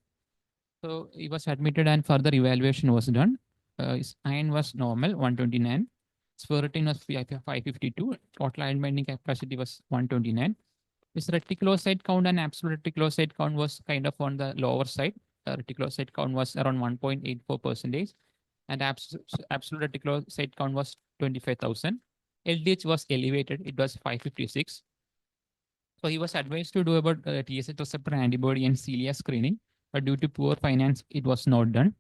So he was admitted and further evaluation was done. His iron was normal, 129. His ferritin was 552. Total iron binding capacity was 129. His reticulocyte count and absolute reticulocyte count was kind of on the lower side. Reticulocyte count was around 1.84%, and absolute reticulocyte count was 25,000. LDH was elevated. It was 556. So he was advised to do about TSH receptor antibody and cilia screening, but due to poor finance, it was not done.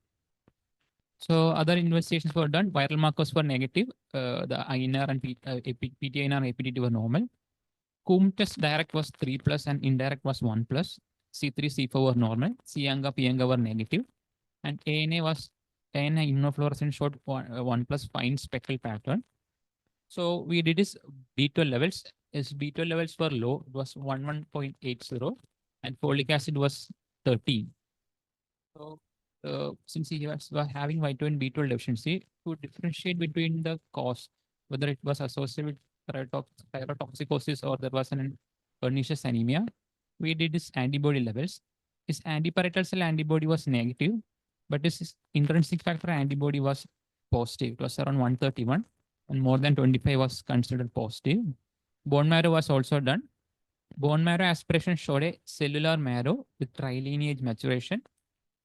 So other investigations were done. Viral markers were negative. The INR and PTINR and APTT were normal. Coombs test direct was 3+ and indirect was 1+. C3, C4 were normal. C-ANGA, P-ANGA were negative. And ANA immunofluorescence showed 1+ fine speckle pattern. So we did his B12 levels. His B12 levels were low. It was 11.80 and folic acid was 13. So since he was having vitamin B12 deficiency, to differentiate between the cause, whether it was associated with thyrotoxicosis or there was an pernicious anemia, we did his antibody levels. His antiparietal cell antibody was negative, but his intrinsic factor antibody was positive. It was around 131, and more than 25 was considered positive. Bone marrow was also done. Bone marrow aspiration showed a cellular marrow with trilineage maturation,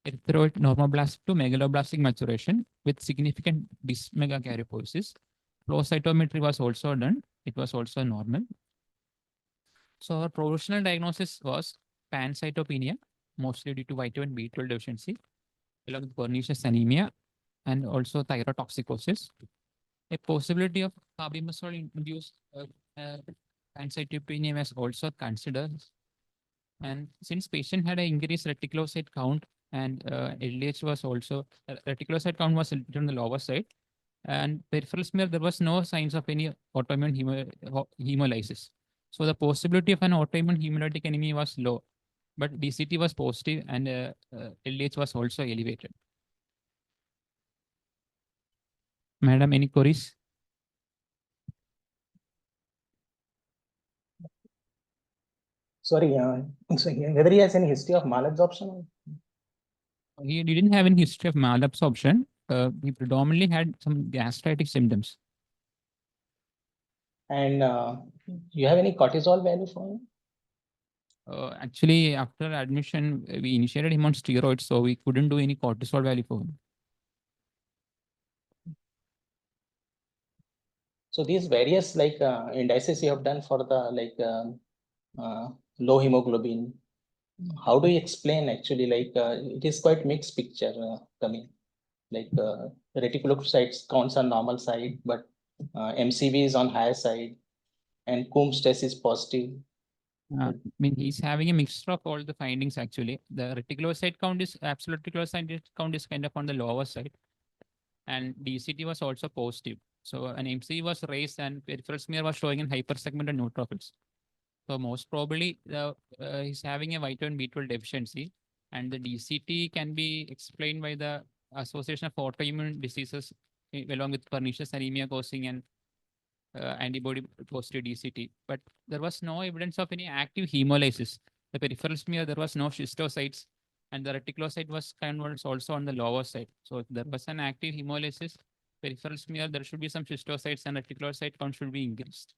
erythroid normoblastic to megaloblastic maturation with significant dysmegakaryopoiesis. Flow cytometry was also done. It was also normal. So our provisional diagnosis was pancytopenia, mostly due to vitamin B12 deficiency, along with pernicious anemia, and also thyrotoxicosis. A possibility of carbimazole-induced pancytopenia was also considered. And since patient had an increased reticulocyte count and LDH was also, reticulocyte count was on the lower side, and peripheral smear, there was no signs of any autoimmune hemolysis. So the possibility of an autoimmune hemolytic anemia was low, but DCT was positive and LDH was also elevated. Madam, any queries? Sorry, so whether he has any history of malabsorption? He didn't have any history of malabsorption. He predominantly had some gastritis symptoms. And you have any cortisol value for him? Actually, after admission, we initiated him on steroids, so we couldn't do any cortisol value for him. So these various like indices you have done for the low hemoglobin, how do you explain actually like it is quite mixed picture coming, like reticulocytes counts on normal side, but MCV is on higher side and Coombs test is positive. I mean, he's having a mixture of all the findings actually. The reticulocyte count is, absolute reticulocyte count is kind of on the lower side. And DCT was also positive. So an MC was raised and peripheral smear was showing in hypersegmented neutrophils. So most probably he's having a vitamin B12 deficiency, and the DCT can be explained by the association of autoimmune diseases along with pernicious anemia causing an antibody positive DCT. But there was no evidence of any active hemolysis. The peripheral smear, there was no schistocytes, and the reticulocyte was kind of also on the lower side. So if there was an active hemolysis, peripheral smear, there should be some schistocytes and reticulocyte count should be increased.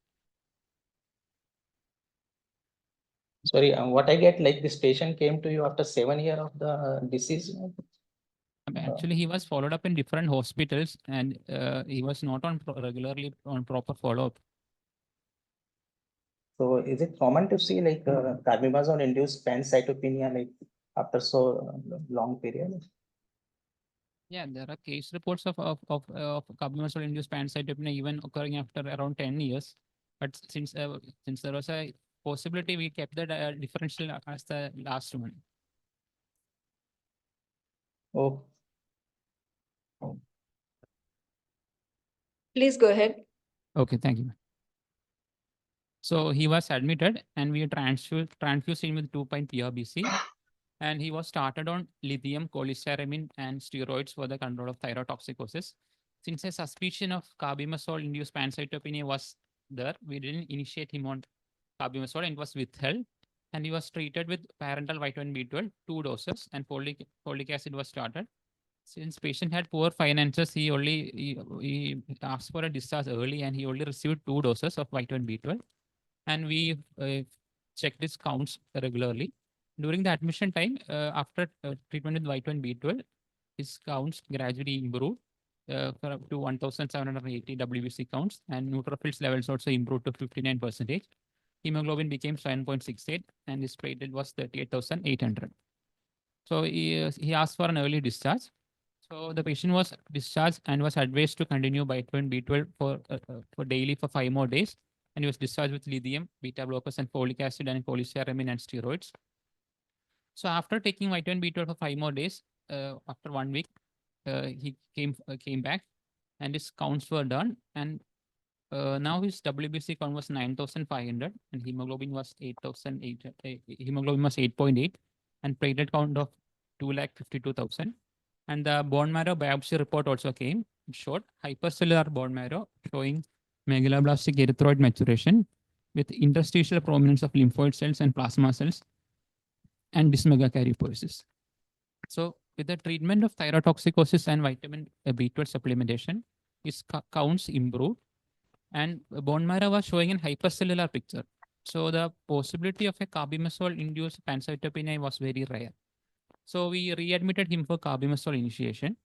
Sorry, what I get, like this patient came to you after 7 years of the disease. Actually, he was followed up in different hospitals and he was not on regularly on proper follow-up. So is it common to see like carbimazole induced pancytopenia like after so long period? Yeah, there are case reports of carbimazole induced pancytopenia even occurring after around 10 years. But since there was a possibility, we kept the differential as the last one. Oh, Please go ahead. Okay, thank you. So he was admitted and we transfused him with 2 PRBC. And he was started on lithium, cholestyramine, and steroids for the control of thyrotoxicosis. Since a suspicion of carbimazole-induced pancytopenia was there, we didn't initiate him on carbimazole and it was withheld. And he was treated with parental vitamin B12, 2 doses, and folic acid was started. Since patient had poor finances, he asked for a discharge early and he only received 2 doses of vitamin B12. And we checked his counts regularly. During the admission time, after treatment with vitamin B12, his counts gradually improved for up to 1,780 WBC counts, and neutrophils levels also improved to 59%. Hemoglobin became 7.68, and his platelet was 38,800. So he asked for an early discharge. So the patient was discharged and was advised to continue vitamin B12 for daily for 5 more days. And he was discharged with lithium, beta blockers, and folic acid, and cholestyramine and steroids. So after taking vitamin B12 for 5 more days, after 1 week, he came back, and his counts were done. And now his WBC count was 9,500, and hemoglobin was 8,800. Hemoglobin was 8.8, and platelet count of 2,52,000. And the bone marrow biopsy report also came. It showed hypercellular bone marrow showing megaloblastic erythroid maturation with interstitial prominence of lymphoid cells and plasma cells and dysmegakaryopoiesis. So with the treatment of thyrotoxicosis and vitamin B12 supplementation, his counts improved and bone marrow was showing an hypercellular picture. So the possibility of a carbimazole-induced pancytopenia was very rare. So we readmitted him for carbimazole initiation.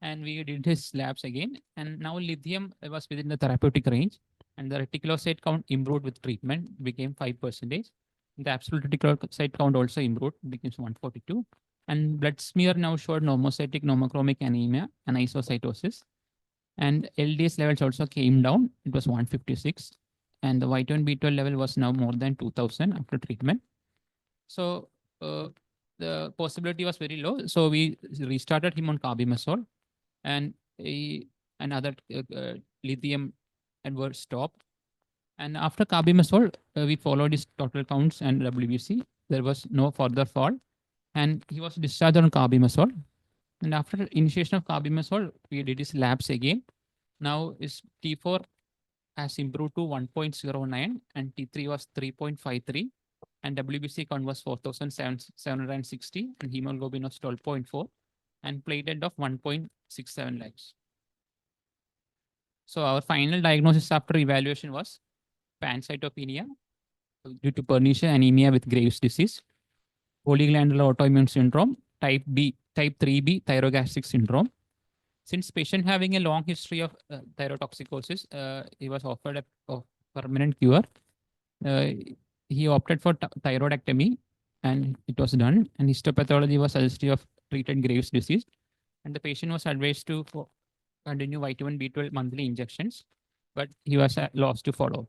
And we did his labs again. And now lithium was within the therapeutic range. And the reticulocyte count improved with treatment, became 5%. The absolute reticulocyte count also improved, becomes 142. And blood smear now showed normocytic nomochromic anemia and isocytosis. And LDS levels also came down. It was 156. And the vitamin B12 level was now more than 2000 after treatment. So the possibility was very low. So we restarted him on carbimazole, and another lithium and were stopped. And after carbimazole, we followed his total counts and WBC. There was no further fall, and he was discharged on carbimazole. And after initiation of carbimazole, we did his labs again. Now his T4 has improved to 1.09 and T3 was 3.53 and WBC count was 4,760 and hemoglobin was 12.4 and platelet of 1.67 lakhs. So our final diagnosis after evaluation was pancytopenia due to pernicious anemia with Graves' disease, polyglandular autoimmune syndrome, type 3B thyrogastric syndrome. Since patient having a long history of thyrotoxicosis, he was offered a permanent cure. He opted for thyroidectomy and it was done. And histopathology was suggestive of treated Graves' disease. And the patient was advised to continue vitamin B12 monthly injections, but he was lost to follow.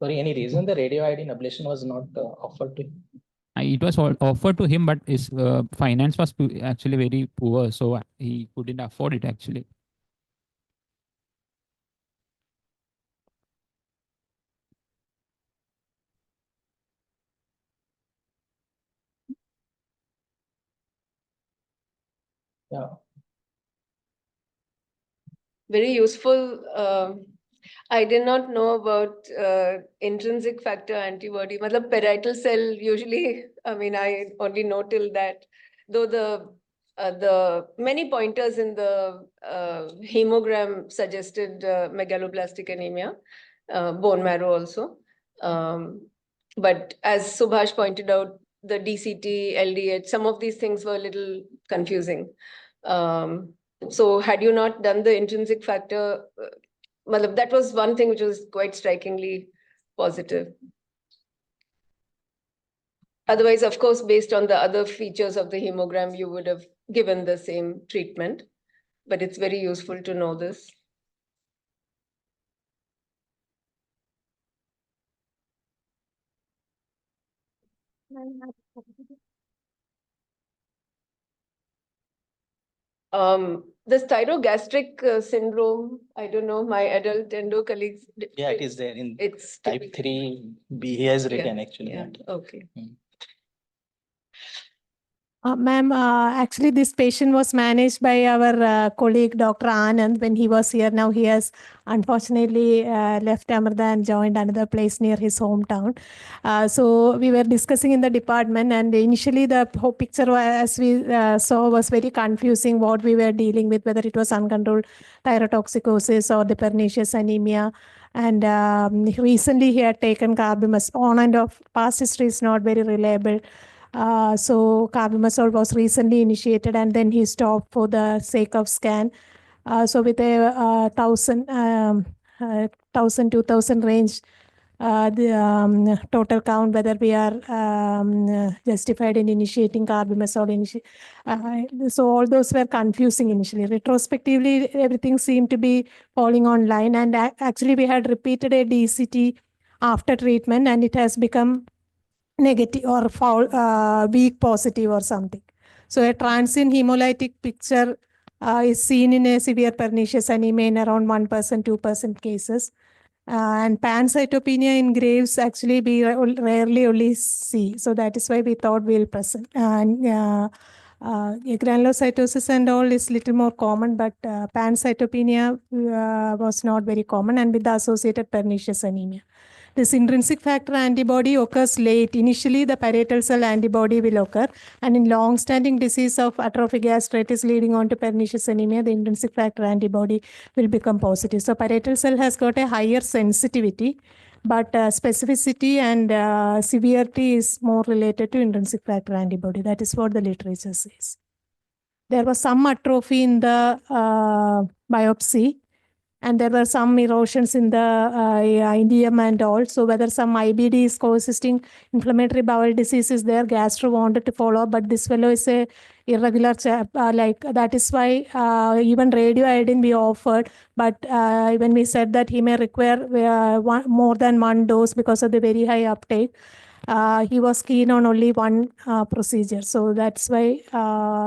sorry, any reason the radioiodine ablation was not offered to him? It was offered to him, but his finance was actually very poor, so he couldn't afford it actually. Yeah. Very useful. I did not know about intrinsic factor antibody. Matlab parietal cell usually, I mean, I only know till that. Though the many pointers in the hemogram suggested megaloblastic anemia. bone marrow also. But as Subhash pointed out, the DCT, LDH, some of these things were a little confusing. So had you not done the intrinsic factor, matlab, that was one thing which was quite strikingly positive. Otherwise, of course, based on the other features of the hemogram, you would have given the same treatment. But it's very useful to know this. The styrogastric syndrome, I don't know, my adult endo colleagues. Yeah, it is there in It's type typical. 3B. He has written actually. Yeah, that. okay. Ma'am, actually, this patient was managed by our colleague, Dr. Anand, when he was here. Now he has unfortunately left Amarda and joined another place near his hometown. So we were discussing in the department, and initially the whole picture, as we saw, was very confusing what we were dealing with, whether it was uncontrolled thyrotoxicosis or the pernicious anemia. And recently he had taken carbimus on and off. Past history is not very reliable. So carbimazole was recently initiated, and then he stopped for the sake of scan. So with a 1,000 range, the total count, whether we are justified in initiating carbimazole. So all those were confusing initially. Retrospectively, everything seemed to be falling on line, and actually we had repeated a DCT after treatment, and it has become negative or weak positive or something. So a transient hemolytic picture is seen in a severe pernicious anemia in around 1%, 2% cases. And pancytopenia in graves actually we rarely only see. So that is why we thought we'll present. And granulocytosis and all is little more common, but pancytopenia was not very common, and with the associated pernicious anemia. This intrinsic factor antibody occurs late. Initially, the parietal cell antibody will occur, and in long-standing disease of atrophic gastritis leading on to pernicious anemia, the intrinsic factor antibody will become positive. So parietal cell has got a higher sensitivity, but specificity and severity is more related to intrinsic factor antibody. That is what the literature says. There was some atrophy in the biopsy, and there were some erosions in the IDM and also whether some IBD is coexisting inflammatory bowel disease is there. Gastro wanted to follow up, but this fellow is a irregular chap. Like that is why even radioiodine we offered, but when we said that he may require more than one dose because of the very high uptake, he was keen on only one procedure. So that's why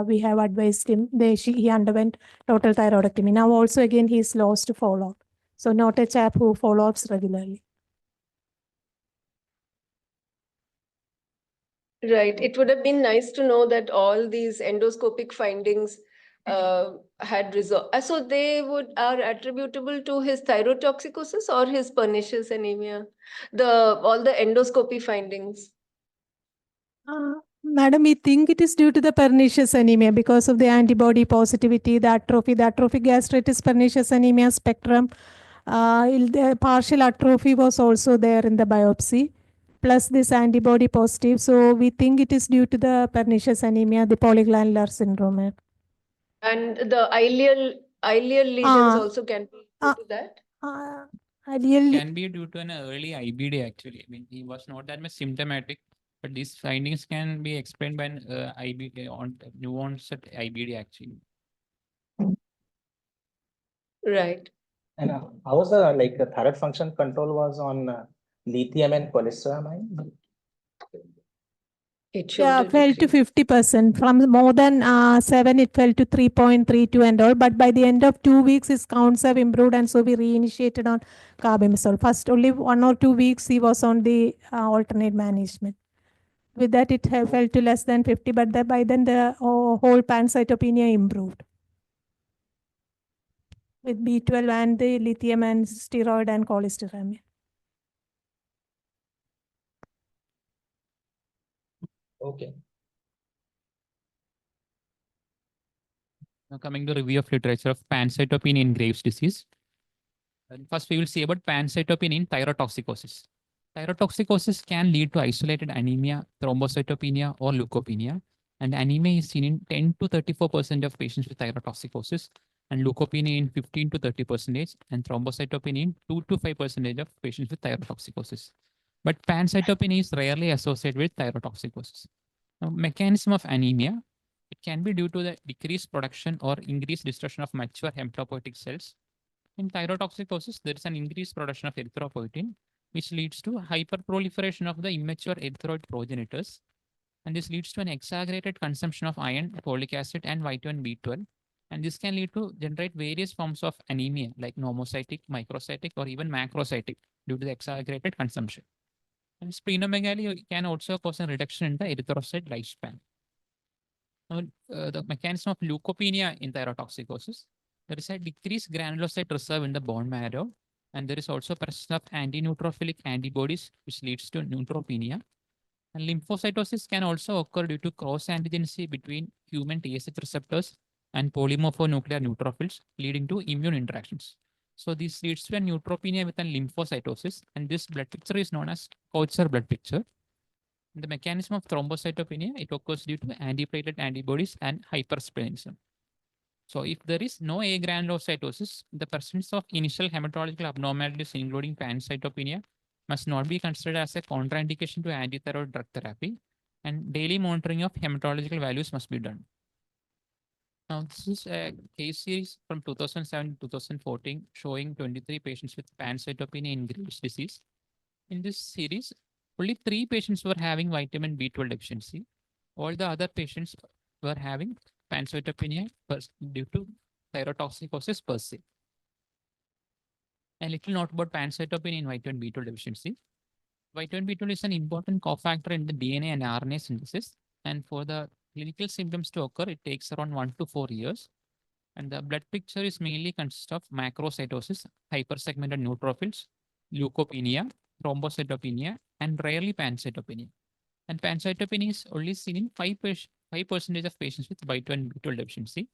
we have advised him. He underwent total thyroidectomy. Now also again he is lost to follow up. So not a chap who follow-ups regularly. Right. It would have been nice to know that all these endoscopic findings had resolved. So they are attributable to his thyrotoxicosis or his pernicious anemia. All the endoscopy findings. Madam, we think it is due to the pernicious anemia because of the antibody positivity, the atrophic gastritis, pernicious anemia spectrum. The partial atrophy was also there in the biopsy, plus this antibody positive. So we think it is due to the pernicious anemia, the polyglandular syndrome. And the ileal lesions also can be due to that? Can be due to an early IBD actually. I mean, he was not that much symptomatic, but these findings can be explained by an IBD new onset IBD actually. Right. And how was the the thyroid function control was on lithium and cholestyramine? It showed a fell to decrease. 50%. From more than 7, it fell to 3.32 and all. But by the end of 2 weeks, his counts have improved, and so we reinitiated on carbimazole. First, only 1 or 2 weeks, he was on the alternate management. With that, it fell to less than 50, but by then the whole pancytopenia improved with B12 and the lithium and steroid and cholestyramine. Okay. Now coming to review of literature of pancytopenia in Graves' disease. First, we will see about pancytopenia in thyrotoxicosis. Thyrotoxicosis can lead to isolated anemia, thrombocytopenia, or leukopenia. And anemia is seen in 10 to 34% of patients with thyrotoxicosis, and leukopenia in 15 to 30%, and thrombocytopenia in 2 to 5% of patients with thyrotoxicosis. But pancytopenia is rarely associated with thyrotoxicosis. Now, mechanism of anemia, it can be due to the decreased production or increased destruction of mature hematopoietic cells. In thyrotoxicosis, there is an increased production of erythropoietin, which leads to hyperproliferation of the immature erythroid progenitors. And this leads to an exaggerated consumption of iron, folic acid, and vitamin B12. And this can lead to generate various forms of anemia like nomocytic, microcytic, or even macrocytic due to the exaggerated consumption. And splenomegaly can also cause a reduction in the erythrocyte lifespan. Now, the mechanism of leukopenia in thyrotoxicosis, there is a decreased granulocyte reserve in the bone marrow, and there is also presence of anti-neutrophilic antibodies, which leads to neutropenia. And lymphocytosis can also occur due to cross-antigency between human TSH receptors and polymorphonuclear neutrophils, leading to immune interactions. So this leads to a neutropenia with a lymphocytosis, and this blood picture is known as Kocher blood picture. The mechanism of thrombocytopenia, it occurs due to antiplatelet antibodies and hypersplenism. So if there is no agranulocytosis, the presence of initial hematological abnormalities, including pancytopenia, must not be considered as a contraindication to antithyroid drug therapy, and daily monitoring of hematological values must be done. Now, this is a case series from 2007 to 2014 showing 23 patients with pancytopenia in Graves' disease. In this series, only 3 patients were having vitamin B12 deficiency. All the other patients were having pancytopenia due to thyrotoxicosis per se. A little note about pancytopenia in vitamin B12 deficiency. Vitamin B12 is an important cofactor in the DNA and RNA synthesis. And for the clinical symptoms to occur, it takes around 1 to 4 years. And the blood picture is mainly consists of macrocytosis, hypersegmented neutrophils, leukopenia, thrombocytopenia, and rarely pancytopenia. And pancytopenia is only seen in 5% of patients with vitamin B12 deficiency.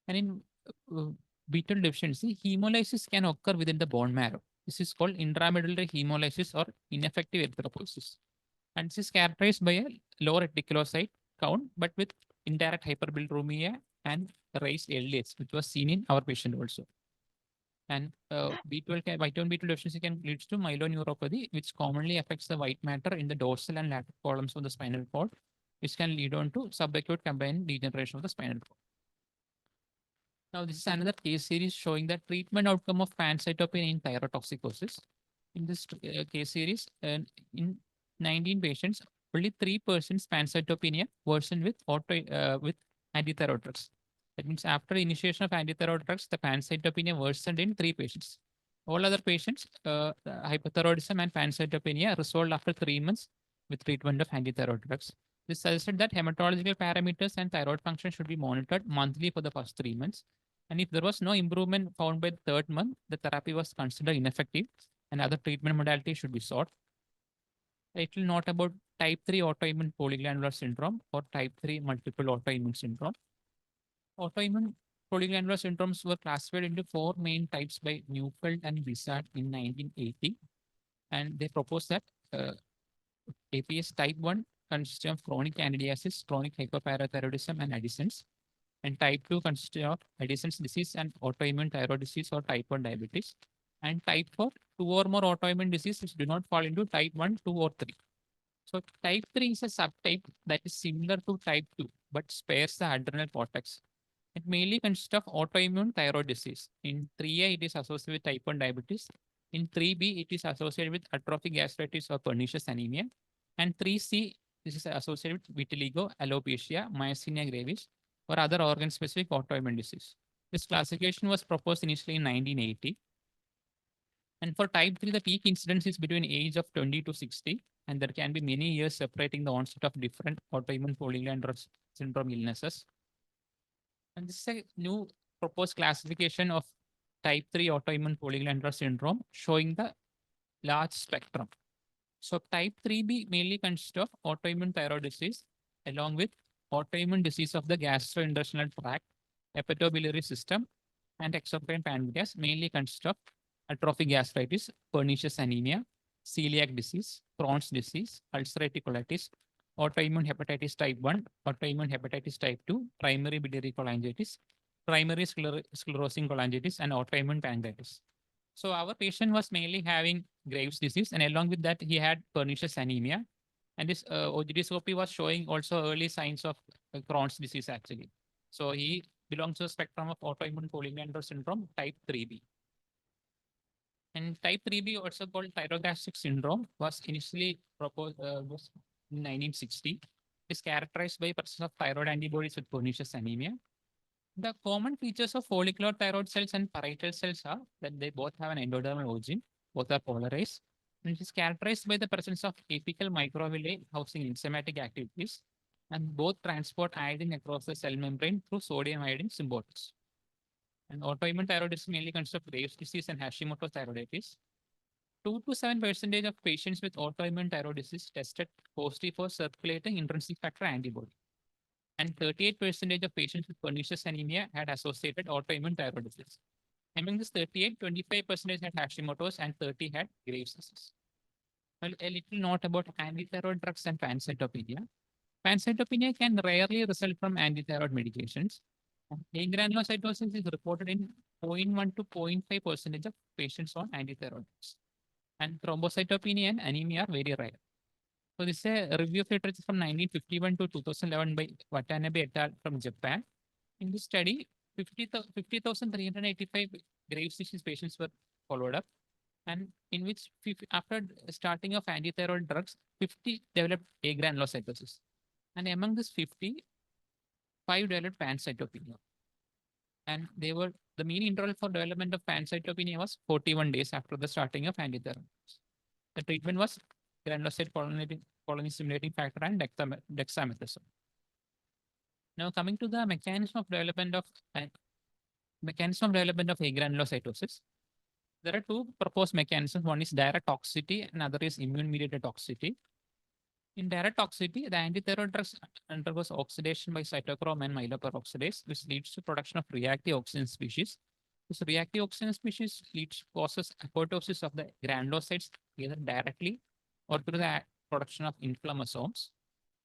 And in B12 deficiency, hemolysis can occur within the bone marrow. This is called intramedullary hemolysis or ineffective erythropoiesis. And this is characterized by a low reticulocyte count, but with indirect hyperbilirubinemia and raised LDH, which was seen in our patient also. And vitamin B12 deficiency can lead to myeloneuropathy, which commonly affects the white matter in the dorsal and lateral columns of the spinal cord, which can lead on to subacute combined degeneration of the spinal cord. Now, this is another case series showing the treatment outcome of pancytopenia in thyrotoxicosis. In this case series, in 19 patients, only 3% pancytopenia worsened with antithyroid drugs. That means after initiation of antithyroid drugs, the pancytopenia worsened in 3 patients. All other patients, hypothyroidism and pancytopenia resolved after 3 months with treatment of antithyroid drugs. This suggested that hematological parameters and thyroid function should be monitored monthly for the first 3 months. And if there was no improvement found by the 3rd month, the therapy was considered ineffective and other treatment modalities should be sought. It will note about type 3 autoimmune polyglandular syndrome or type 3 multiple autoimmune syndrome. Autoimmune polyglandular syndromes were classified into 4 main types by Neufeld and Bissard in 1980. And they proposed that APS type 1 consists of chronic candidiasis, chronic hyperparathyroidism, and Addison's. And type 2 consists of Addison's disease and autoimmune thyroid disease or type 1 diabetes. And type 4, 2 or more autoimmune diseases do not fall into type 1, 2, or 3. So type 3 is a subtype that is similar to type 2, but spares the adrenal cortex. It mainly consists of autoimmune thyroid disease. In 3A, it is associated with type 1 diabetes. In 3B, it is associated with atrophic gastritis or pernicious anemia. And 3C, this is associated with vitiligo, alopecia, myasthenia gravis, or other organ-specific autoimmune disease. This classification was proposed initially in 1980. And for type 3, the peak incidence is between age of 20 to 60, and there can be many years separating the onset of different autoimmune polyglandular syndrome illnesses. And this is a new proposed classification of type 3 autoimmune polyglandular syndrome showing the large spectrum. So type 3B mainly consists of autoimmune thyroid disease along with autoimmune disease of the gastrointestinal tract, hepatobiliary system, and exocrine pancreas mainly consists of atrophic gastritis, pernicious anemia, celiac disease, Crohn's disease, ulcerative colitis, autoimmune hepatitis type 1, autoimmune hepatitis type 2, primary biliary cholangitis, primary sclerosing cholangitis, and autoimmune pancreatitis. So our patient was mainly having Graves' disease, and along with that, he had pernicious anemia. And this OGD was showing also early signs of Crohn's disease actually. So he belongs to the spectrum of autoimmune polyglandular syndrome type 3B. And type 3B, also called thyrogastric syndrome, was initially proposed was in 1960. It is characterized by presence of thyroid antibodies with pernicious anemia. The common features of follicular thyroid cells and parietal cells are that they both have an endodermal origin, both are polarized, and it is characterized by the presence of apical microvilli housing enzymatic activities, and both transport iodine across the cell membrane through sodium iodine symbiosis. And autoimmune thyroiditis mainly consists of Graves' disease and Hashimoto's thyroiditis. 2 to 7% of patients with autoimmune thyroid disease tested positive for circulating intrinsic factor antibody. And 38% of patients with pernicious anemia had associated autoimmune thyroid disease. Among this 38, 25% had Hashimoto's and 30 had Graves' disease. Well, a little note about antithyroid drugs and pancytopenia. Pancytopenia can rarely result from antithyroid medications. Agranulocytosis is reported in 0.1 to 0.5% of patients on antithyroid drugs. And thrombocytopenia and anemia are very rare. So this is a review of literature from 1951 to 2011 by Watanabe et al. From Japan. In this study, 50,385 Graves' disease patients were followed up, and in which after starting of antithyroid drugs, 50 developed agranulocytosis. And among this 50, 5 developed pancytopenia. And they were the mean interval for development of pancytopenia was 41 days after the starting of antithyroid. The treatment was granulocyte colony stimulating factor and dexamethasone. Now coming to the mechanism of development of agranulocytosis. There are two proposed mechanisms. One is direct toxicity, and other is immune-mediated toxicity. In direct toxicity, the antithyroid drugs undergoes oxidation by cytochrome and myeloperoxidase, which leads to production of reactive oxygen species. This reactive oxygen species causes apoptosis of the granulocytes either directly or through the production of inflammasomes.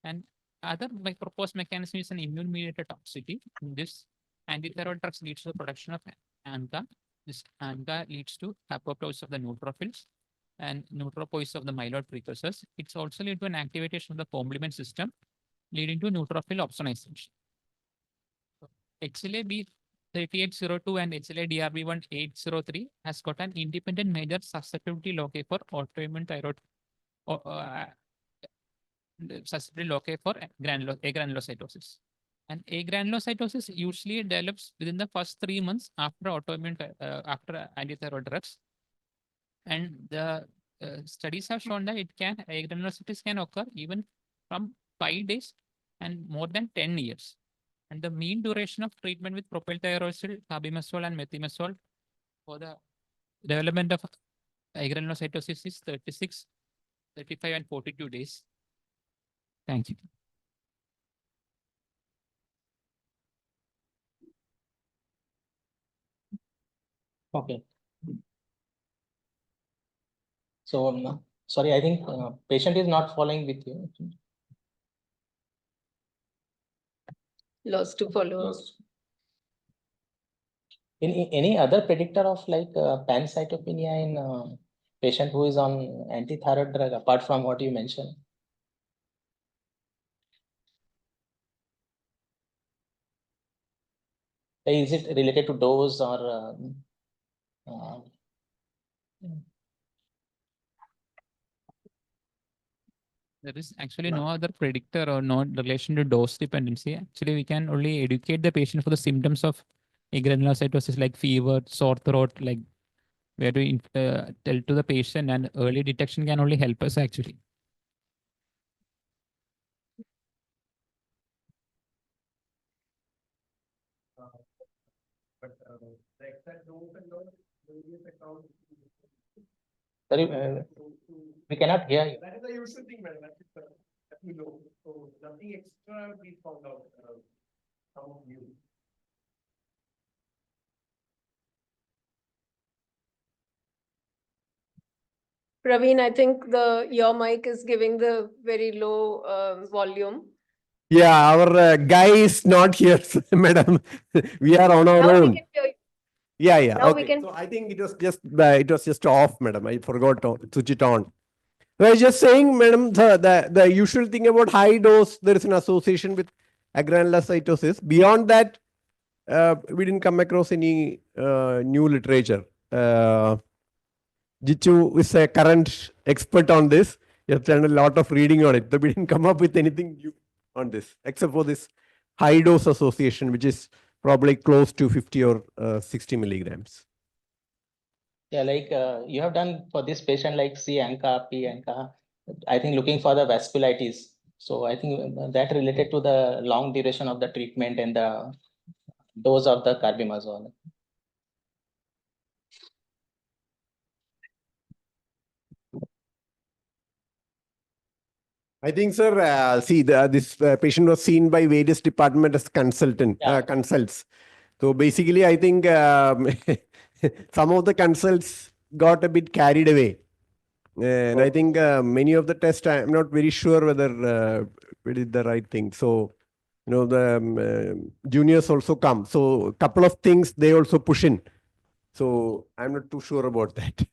And other proposed mechanism is an immune-mediated toxicity. This antithyroid drugs leads to the production of ANCA. This ANCA leads to apoptosis of the neutrophils and neutropoiesis of the myeloid precursors. It's also lead to an activation of the complement system, leading to neutrophil opsonization. HLA-B3802 and HLA-DRB1803 has got an independent major susceptibility loci for autoimmune thyroid susceptibility loci for agranulocytosis. And agranulocytosis usually develops within the first 3 months after autoimmune after antithyroid drugs. And the studies have shown that agranulocytosis can occur even from 5 days and more than 10 years. And the mean duration of treatment with propylthiouracil, carbimazole, and methimazole for the development of agranulocytosis is 36, 35, and 42 days. Thank you. Okay. So, sorry, I think patient is not following with you. Lost to follow. Any other predictor of like pancytopenia in patient who is on antithyroid drug apart from what you mentioned? Is it related to dose or there is actually no other predictor or no relation to dose dependency. Actually, we can only educate the patient for the symptoms of agranulocytosis like fever, sore throat, like where to tell to the patient, and early detection can only help us actually. Sorry, we cannot hear you. That is the usual thing, madam. That we know. So nothing extra we found out some of you. Praveen, I think your mic is giving the very low volume. Yeah, our guy is not here, madam. We are on our Now we own. can hear you. Yeah, yeah. Now we Okay. can- So I think it was just off, madam. I forgot to switch it on. I was just saying, madam, the usual thing about high dose, there is an association with agranulocytosis. Beyond that, we didn't come across any new literature. Jichu is a current expert on this. He has done a lot of reading on it. So we didn't come up with anything new on this, except for this high dose association, which is probably close to 50 or 60 milligrams. Yeah, like you have done for this patient like C ANCA, P ANCA, I think looking for the vasculitis. So I think that related to the long duration of the treatment and the dose of the carbimazole. I think, sir, see, this patient was seen by various department as Yeah. consults. So basically, I think some of the consults got a bit carried away. And I think many of the tests, I'm not very sure whether we did the right thing. So, the juniors also come. So a couple of things they also push in. So I'm not too sure about that.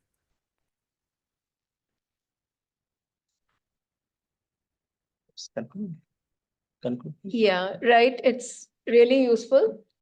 Conclude. Yeah, right. It's really useful.